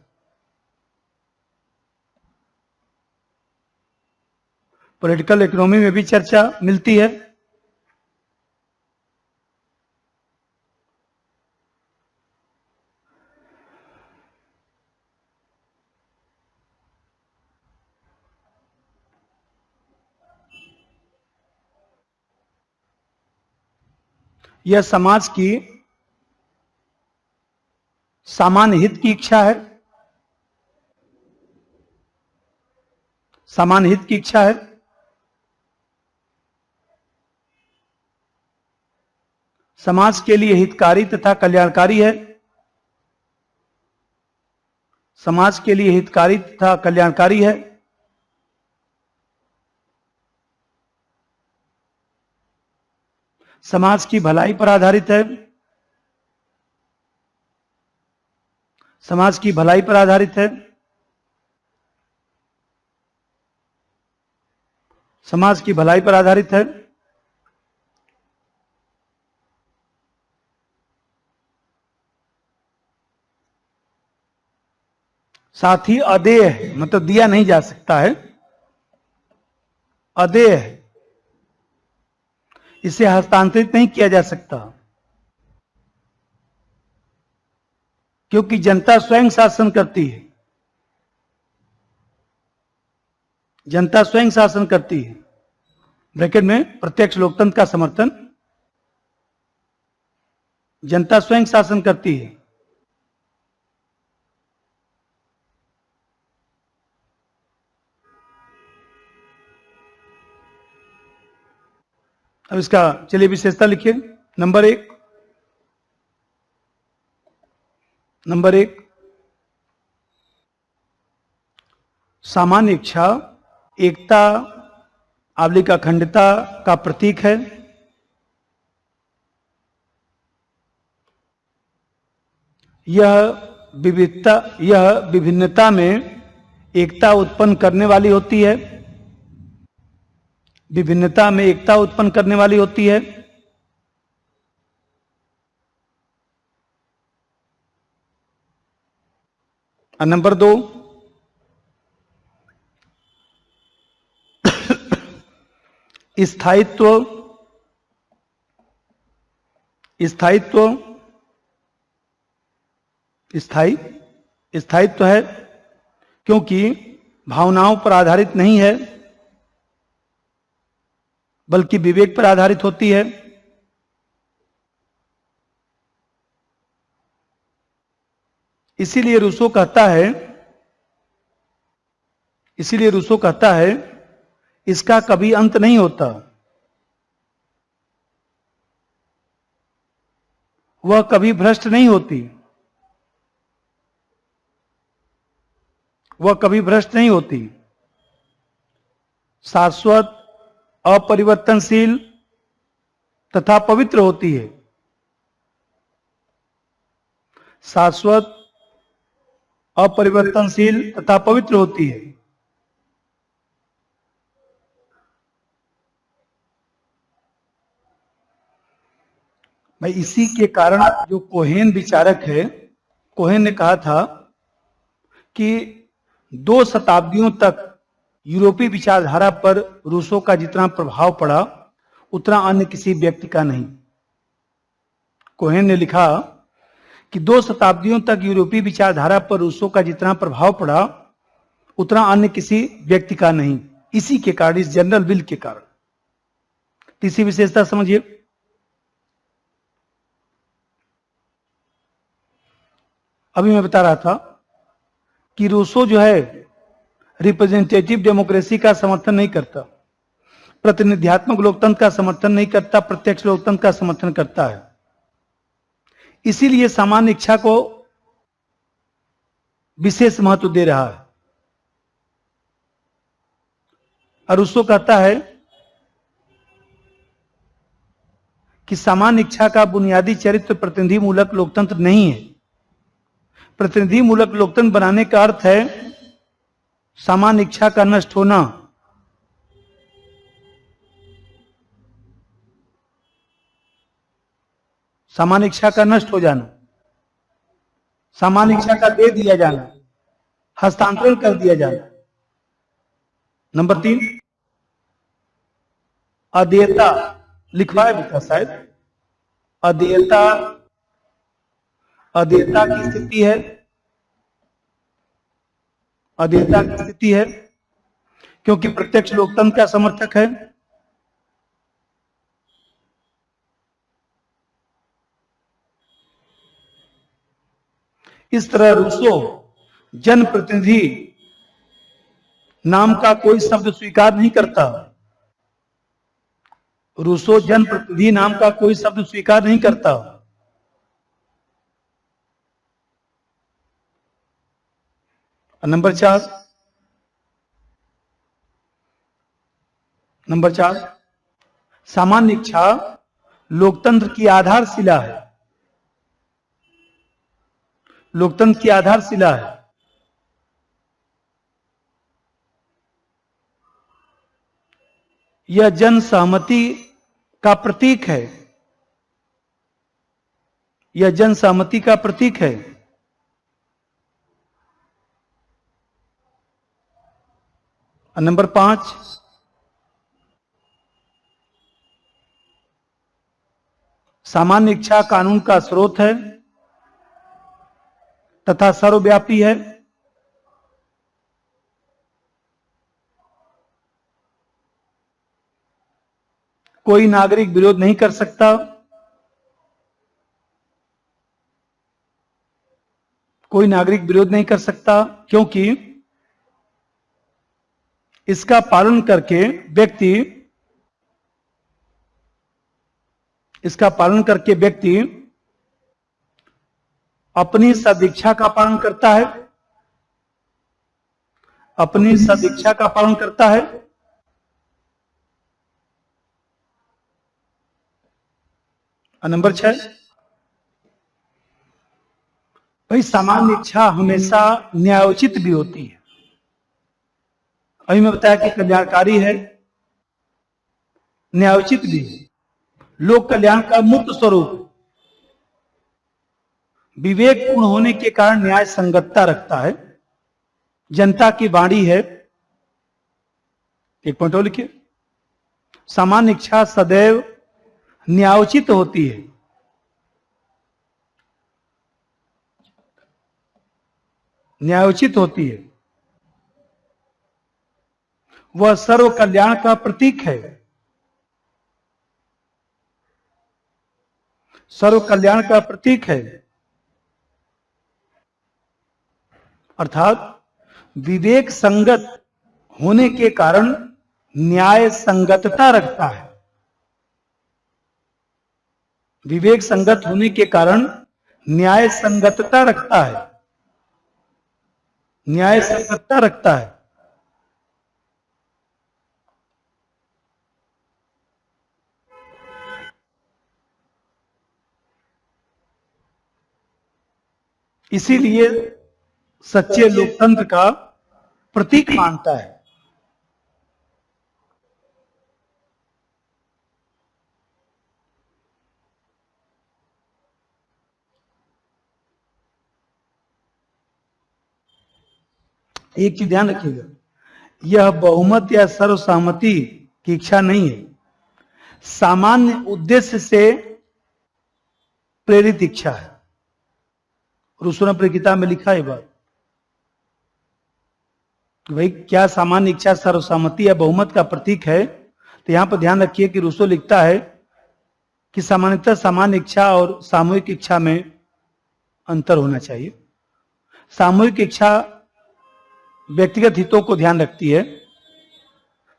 पॉलिटिकल इकोनॉमी में भी चर्चा मिलती है। यह समाज की सामान्य हित की इच्छा है, सामान्य हित की इच्छा है। समाज के लिए हितकारी तथा कल्याणकारी है, समाज के लिए हितकारी तथा कल्याणकारी है। समाज की भलाई पर आधारित है, समाज की भलाई पर आधारित है। समाज की भलाई पर आधारित है। साथ ही अदेय है, मतलब दिया नहीं जा सकता है, अदेय है, इसे हस्तांतरित नहीं किया जा सकता, क्योंकि जनता स्वयं शासन करती है। जनता स्वयं शासन करती है। ब्रैकेट में प्रत्यक्ष लोकतंत्र का समर्थन, जनता स्वयं शासन करती है। अब इसका चलिए विशेषता लिखिए। नंबर एक, सामान्य इच्छा एकता आवलिक अखंडता का प्रतीक है। यह विभिन्नता में एकता उत्पन्न करने वाली होती है। विभिन्नता में एकता उत्पन्न करने वाली होती है। और नंबर 2, स्थायित्व। स्थायित्व स्थायित्व है क्योंकि भावनाओं पर आधारित नहीं है बल्कि विवेक पर आधारित होती है। इसीलिए रूसो कहता है इसका कभी अंत नहीं होता, वह कभी भ्रष्ट नहीं होती, वह कभी भ्रष्ट नहीं होती, शाश्वत, अपरिवर्तनशील तथा पवित्र होती है। शाश्वत, अपरिवर्तनशील तथा पवित्र होती है। भाई इसी के कारण जो कोहेन विचारक है, कोहेन ने कहा था कि 2 शताब्दियों तक यूरोपीय विचारधारा पर रूसो का जितना प्रभाव पड़ा उतना अन्य किसी व्यक्ति का नहीं। कोहेन ने लिखा कि 2 शताब्दियों तक यूरोपीय विचारधारा पर रूसो का जितना प्रभाव पड़ा उतना अन्य किसी व्यक्ति का नहीं। इसी के कारण, इस जनरल विल के कारण। तीसरी विशेषता समझिए। अभी मैं बता रहा था कि रूसो जो है रिप्रेजेंटेटिव डेमोक्रेसी का समर्थन नहीं करता, प्रतिनिध्यात्मक लोकतंत्र का समर्थन नहीं करता, प्रत्यक्ष लोकतंत्र का समर्थन करता है। इसीलिए सामान्य इच्छा को विशेष महत्व दे रहा है। और रूसो कहता है कि सामान्य इच्छा का बुनियादी चरित्र प्रतिनिधि मूलक लोकतंत्र नहीं है। प्रतिनिधि मूलक लोकतंत्र बनाने का अर्थ है सामान्य इच्छा का नष्ट होना। सामान्य इच्छा का नष्ट हो जाना, सामान्य इच्छा का दे दिया जाना, हस्तांतरण कर दिया जाना। नंबर 3, अदेयता। लिखवा है बेटा शायद, अदेयता की स्थिति है, अदेयता की स्थिति है क्योंकि प्रत्यक्ष लोकतंत्र का समर्थक है। इस तरह रूसो जनप्रतिनिधि नाम का कोई शब्द स्वीकार नहीं करता। रूसो जनप्रतिनिधि नाम का कोई शब्द स्वीकार नहीं करता। नंबर 4, सामान्य इच्छा लोकतंत्र की आधारशिला है। लोकतंत्र की आधारशिला है। यह जन सहमति का प्रतीक है। यह जन सहमति का प्रतीक है। नंबर 5, सामान्य इच्छा कानून का स्रोत है तथा सर्वव्यापी है। कोई नागरिक विरोध नहीं कर सकता। कोई नागरिक विरोध नहीं कर सकता क्योंकि इसका पालन करके व्यक्ति अपनी सदिच्छा का पालन करता है। अपनी सदिच्छा का पालन करता है। नंबर 6, भाई सामान्य इच्छा हमेशा न्यायोचित भी होती है। अभी मैं बताया कि कल्याणकारी है, न्यायोचित भी है, लोक कल्याण का मूर्त स्वरूप, विवेकपूर्ण होने के कारण न्याय संगतता रखता है। जनता की वाणी है। एक पॉइंट और लिखिए, सामान्य इच्छा सदैव न्यायोचित होती है। न्यायोचित होती है, वह सर्व कल्याण का प्रतीक है। सर्व कल्याण का प्रतीक है, अर्थात विवेक संगत होने के कारण न्याय संगतता रखता है। विवेक संगत होने के कारण न्याय संगतता रखता है, न्याय संगतता रखता है। इसीलिए सच्चे लोकतंत्र का प्रतीक मानता है। एक चीज ध्यान रखिएगा, यह बहुमत या सर्वसहमति की इच्छा नहीं है, सामान्य उद्देश्य से प्रेरित इच्छा है। रूसो ने अपनी किताब में लिखा है बात कि भाई क्या सामान्य इच्छा सर्वसहमति या बहुमत का प्रतीक है। तो यहां पर ध्यान रखिए कि रूसो लिखता है कि सामान्यतः सामान्य इच्छा और सामूहिक इच्छा में अंतर होना चाहिए। सामूहिक इच्छा व्यक्तिगत हितों को ध्यान रखती है,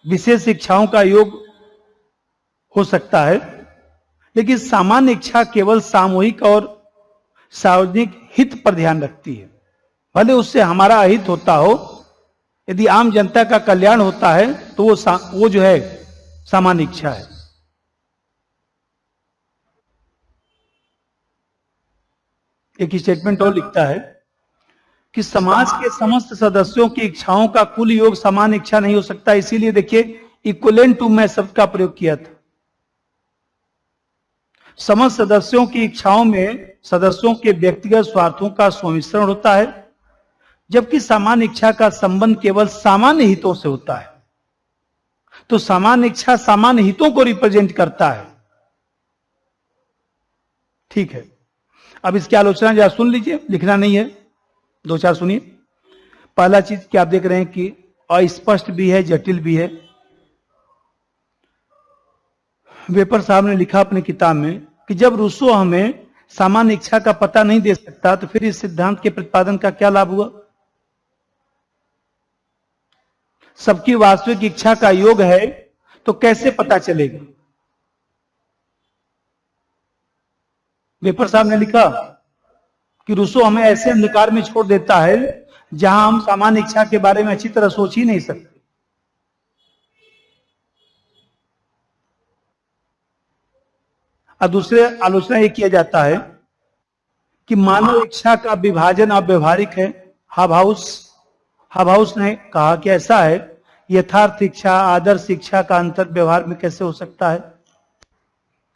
विशेष इच्छाओं का योग हो सकता है, लेकिन सामान्य इच्छा केवल सामूहिक और सार्वजनिक हित पर ध्यान रखती है। भले उससे हमारा अहित होता हो, यदि आम जनता का कल्याण होता है तो वो जो है सामान्य इच्छा है। एक स्टेटमेंट और लिखता है कि समाज के समस्त सदस्यों की इच्छाओं का कुल योग समान इच्छा नहीं हो सकता। इसीलिए देखिए इक्विवेलेंट टू मैं शब्द का प्रयोग किया था। समस्त सदस्यों की इच्छाओं में सदस्यों के व्यक्तिगत स्वार्थों का सम्मिश्रण होता है, जबकि सामान्य इच्छा का संबंध केवल सामान्य हितों से होता है। तो सामान्य इच्छा सामान्य हितों को रिप्रेजेंट करता है। ठीक है, अब इसकी आलोचना जरा सुन लीजिए, लिखना नहीं है, दो चार सुनिए। पहला चीज कि आप देख रहे हैं कि अस्पष्ट भी है, जटिल भी है। वेपर साहब ने लिखा अपनी किताब में कि जब रूसो हमें सामान्य इच्छा का पता नहीं दे सकता तो फिर इस सिद्धांत के प्रतिपादन का क्या लाभ हुआ। सबकी वास्तविक इच्छा का योग है तो कैसे पता चलेगा। वेपर साहब ने लिखा कि रूसो हमें ऐसे अंधकार में छोड़ देता है जहां हम सामान्य इच्छा के बारे में अच्छी तरह सोच ही नहीं सकते। और दूसरे आलोचना यह किया जाता है कि मानव इच्छा का विभाजन अव्यवहारिक है। हाबाउस ने कहा कि ऐसा है, यथार्थ इच्छा आदर्श इच्छा का अंतर व्यवहार में कैसे हो सकता है।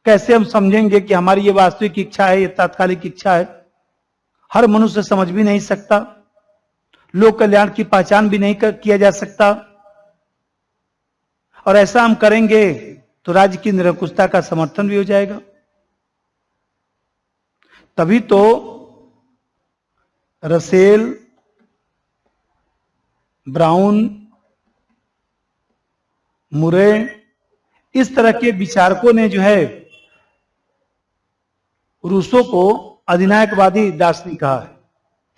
कैसे हम समझेंगे कि हमारी ये वास्तविक इच्छा है, ये तात्कालिक इच्छा है। हर मनुष्य समझ भी नहीं सकता, लोक कल्याण की पहचान भी नहीं किया जा सकता, और ऐसा हम करेंगे तो राज्य की निरंकुशता का समर्थन भी हो जाएगा। तभी तो रसेल, ब्राउन, मुरे, इस तरह के विचारकों ने जो है रूसो को अधिनायकवादी दार्शनिक कहा है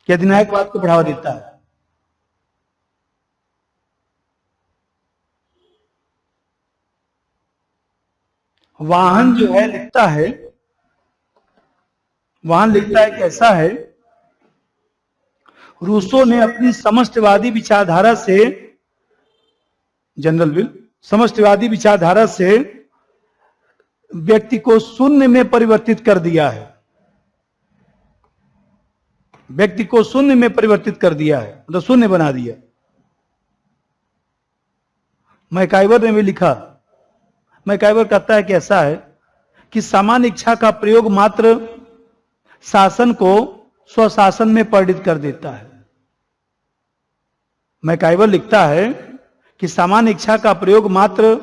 कि अधिनायकवाद को बढ़ावा देता है। वाहन जो है लिखता है, वाहन लिखता है कि ऐसा है, रूसो ने अपनी समष्टिवादी विचारधारा से, जनरल विल, समष्टिवादी विचारधारा से व्यक्ति को शून्य में परिवर्तित कर दिया है। व्यक्ति को शून्य में परिवर्तित कर दिया है, मतलब शून्य बना दिया। मैकाइवर ने भी लिखा, मैकाइवर कहता है कि ऐसा है कि सामान्य इच्छा का प्रयोग मात्र शासन को स्वशासन में परिणत कर देता है। मैकाइवर लिखता है कि सामान्य इच्छा का प्रयोग मात्र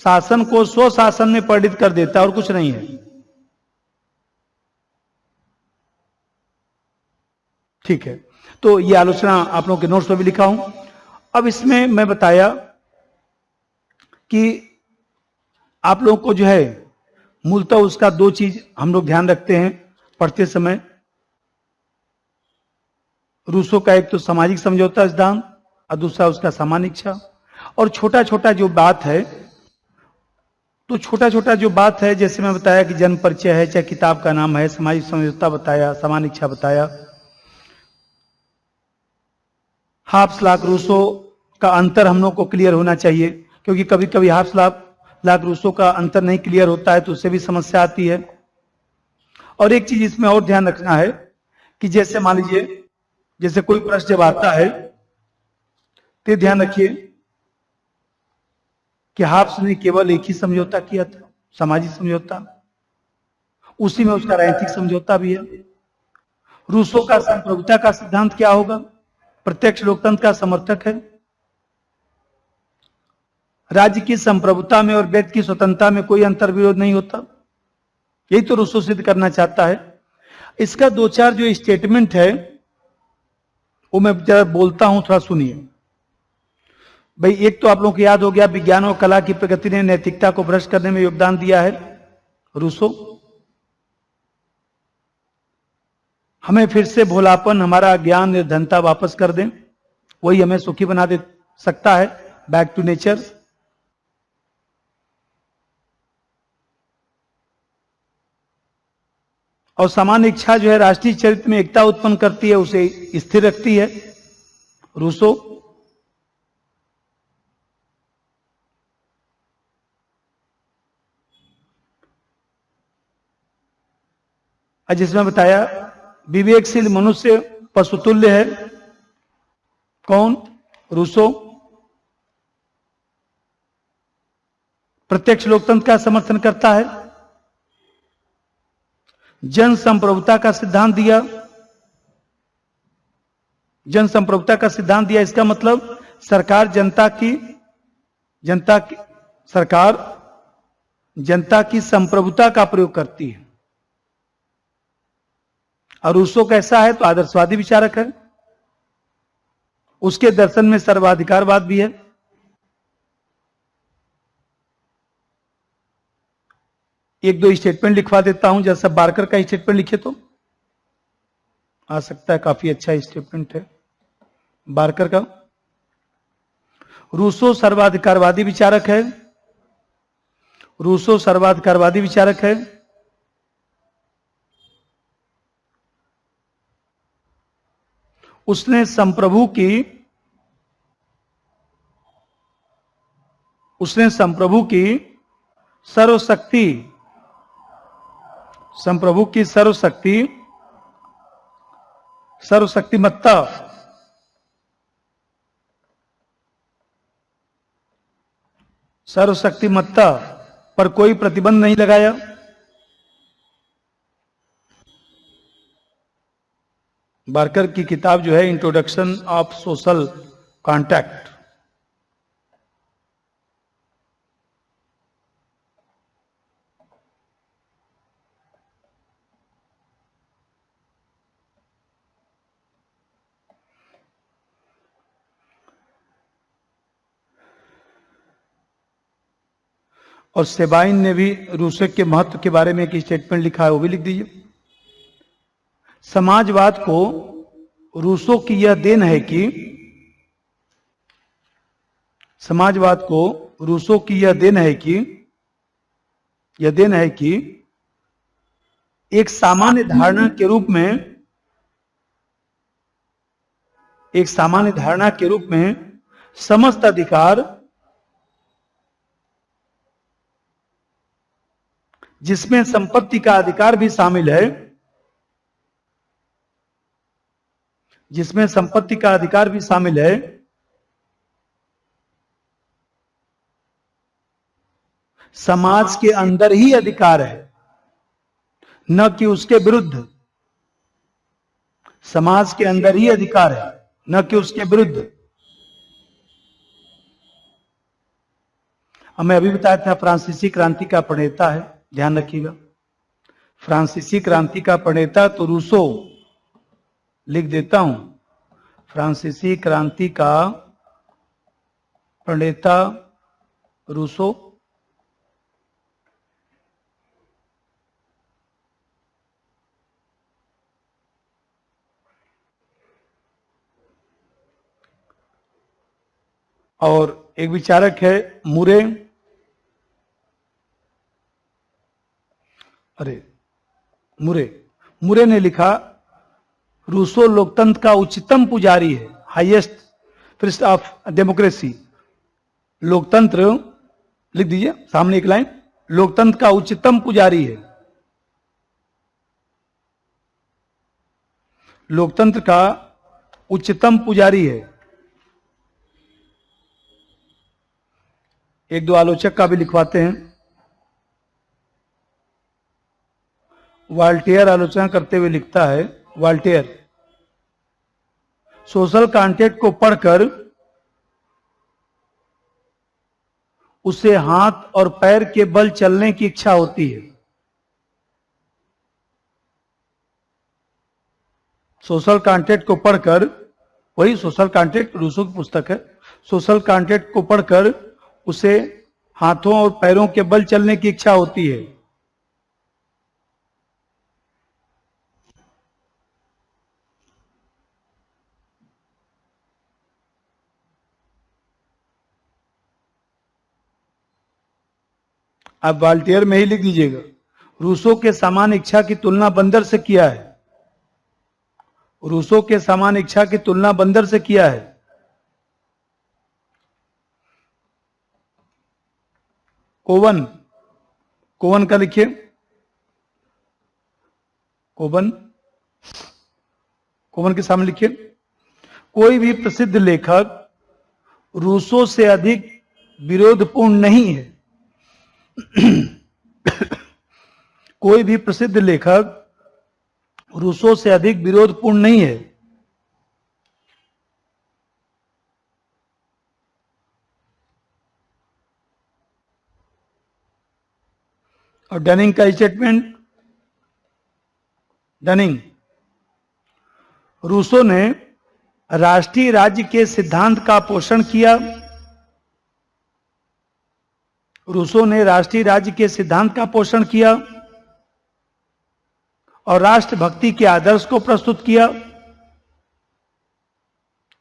शासन को स्वशासन में परिणित कर देता है और कुछ नहीं है। ठीक है, तो ये आलोचना आप लोगों के नोट्स में भी लिखा हूं। अब इसमें मैं बताया कि आप लोगों को जो है मूलतः उसका दो चीज हम लोग ध्यान रखते हैं पढ़ते समय। रूसो का एक तो सामाजिक समझौता सिद्धांत और दूसरा उसका सामान्य इच्छा। और छोटा छोटा जो बात है, तो छोटा छोटा जो बात है, जैसे मैं बताया कि जन्म परिचय है, चाहे किताब का नाम है, सामाजिक समझौता बताया, सामान्य इच्छा बताया। हाफ्स लाख रूसो का अंतर हम लोग को क्लियर होना चाहिए, क्योंकि कभी कभी हाफ्स लाख रूसो का अंतर नहीं क्लियर होता है तो उससे भी समस्या आती है। और एक चीज इसमें और ध्यान रखना है कि जैसे मान लीजिए, जैसे कोई प्रश्न जब आता है तो ध्यान रखिए कि हाफ्स ने केवल एक ही समझौता किया था, सामाजिक समझौता, उसी में उसका राजनीतिक समझौता भी है। रूसो का संप्रभुता का सिद्धांत क्या होगा? प्रत्यक्ष लोकतंत्र का समर्थक है। राज्य की संप्रभुता में और व्यक्ति की स्वतंत्रता में कोई अंतर विरोध नहीं होता, यही तो रूसो सिद्ध करना चाहता है। इसका दो चार जो स्टेटमेंट है वो मैं जरा बोलता हूं, थोड़ा सुनिए भाई। एक तो आप लोगों को याद हो गया, विज्ञान और कला की प्रगति ने नैतिकता को भ्रष्ट करने में योगदान दिया है, रूसो। हमें फिर से भोलापन, हमारा ज्ञान, निर्धनता वापस कर दें, वही हमें सुखी बना दे सकता है, बैक टू नेचर। और सामान्य इच्छा जो है राष्ट्रीय चरित्र में एकता उत्पन्न करती है, उसे स्थिर रखती है, रूसो। जिसमें बताया विवेकशील मनुष्य पशुतुल्य है, कौन? रूसो। प्रत्यक्ष लोकतंत्र का समर्थन करता है, जन संप्रभुता का सिद्धांत दिया, जन संप्रभुता का सिद्धांत दिया। इसका मतलब सरकार जनता की संप्रभुता का प्रयोग करती है। और रूसो कैसा है? तो आदर्शवादी विचारक है, उसके दर्शन में सर्वाधिकारवाद भी है। एक दो स्टेटमेंट लिखवा देता हूं, जैसा बारकर का स्टेटमेंट लिखे तो आ सकता है, काफी अच्छा स्टेटमेंट है बारकर का। रूसो सर्वाधिकारवादी विचारक है, रूसो सर्वाधिकारवादी विचारक है। उसने संप्रभु की सर्वशक्तिमत्ता पर कोई प्रतिबंध नहीं लगाया। बारकर की किताब जो है इंट्रोडक्शन ऑफ सोशल कॉन्टैक्ट। और सेबाइन ने भी रूसो के महत्व के बारे में एक स्टेटमेंट लिखा है, वो भी लिख दीजिए। समाजवाद को रूसो की यह देन है कि एक सामान्य धारणा के रूप में समस्त अधिकार, जिसमें संपत्ति का अधिकार भी शामिल है, समाज के अंदर ही अधिकार है, न कि उसके विरुद्ध। समाज के अंदर ही अधिकार है, न कि उसके विरुद्ध। अब मैं अभी बताया था फ्रांसीसी क्रांति का प्रणेता है, ध्यान रखिएगा। फ्रांसीसी क्रांति का प्रणेता तो रूसो, लिख देता हूं, फ्रांसीसी क्रांति का प्रणेता रूसो। और एक विचारक है मुरे, मुरे ने लिखा रूसो लोकतंत्र का उच्चतम पुजारी है, हाईएस्ट प्रिस्ट ऑफ डेमोक्रेसी। लोकतंत्र, लिख दीजिए सामने एक लाइन, लोकतंत्र का उच्चतम पुजारी है, लोकतंत्र का उच्चतम पुजारी है। एक दो आलोचक का भी लिखवाते हैं। वाल्टेयर आलोचना करते हुए लिखता है, वाल्टेयर, सोशल कॉन्ट्रैक्ट को पढ़कर उसे हाथ और पैर के बल चलने की इच्छा होती है। सोशल कॉन्ट्रैक्ट को पढ़कर, वही सोशल कॉन्ट्रैक्ट रूसो की पुस्तक है, सोशल कॉन्ट्रैक्ट को पढ़कर उसे हाथों और पैरों के बल चलने की इच्छा होती है। आप वाल्टियर में ही लिख दीजिएगा, रूसो के समान इच्छा की तुलना बंदर से किया है, रूसो के समान इच्छा की तुलना बंदर से किया है। कोवन, कोवन का लिखिए, कोवन, कोवन के सामने लिखिए, कोई भी प्रसिद्ध लेखक रूसो से अधिक विरोधपूर्ण नहीं है। कोई भी प्रसिद्ध लेखक रूसो से अधिक विरोधपूर्ण नहीं है। और डनिंग का स्टेटमेंट, डनिंग, रूसो ने राष्ट्रीय राज्य के सिद्धांत का पोषण किया, रूसो ने राष्ट्रीय राज्य के सिद्धांत का पोषण किया और राष्ट्रभक्ति के आदर्श को प्रस्तुत किया,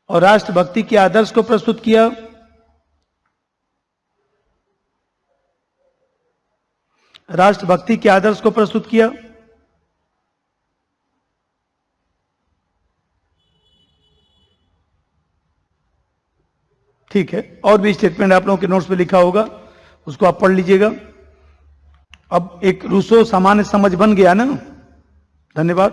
और राष्ट्रभक्ति के आदर्श को प्रस्तुत किया। राष्ट्रभक्ति के आदर्श को प्रस्तुत किया। ठीक है, और भी स्टेटमेंट आप लोगों के नोट्स पे लिखा होगा, उसको आप पढ़ लीजिएगा। अब एक रूसो सामान्य समझ बन गया ना। धन्यवाद।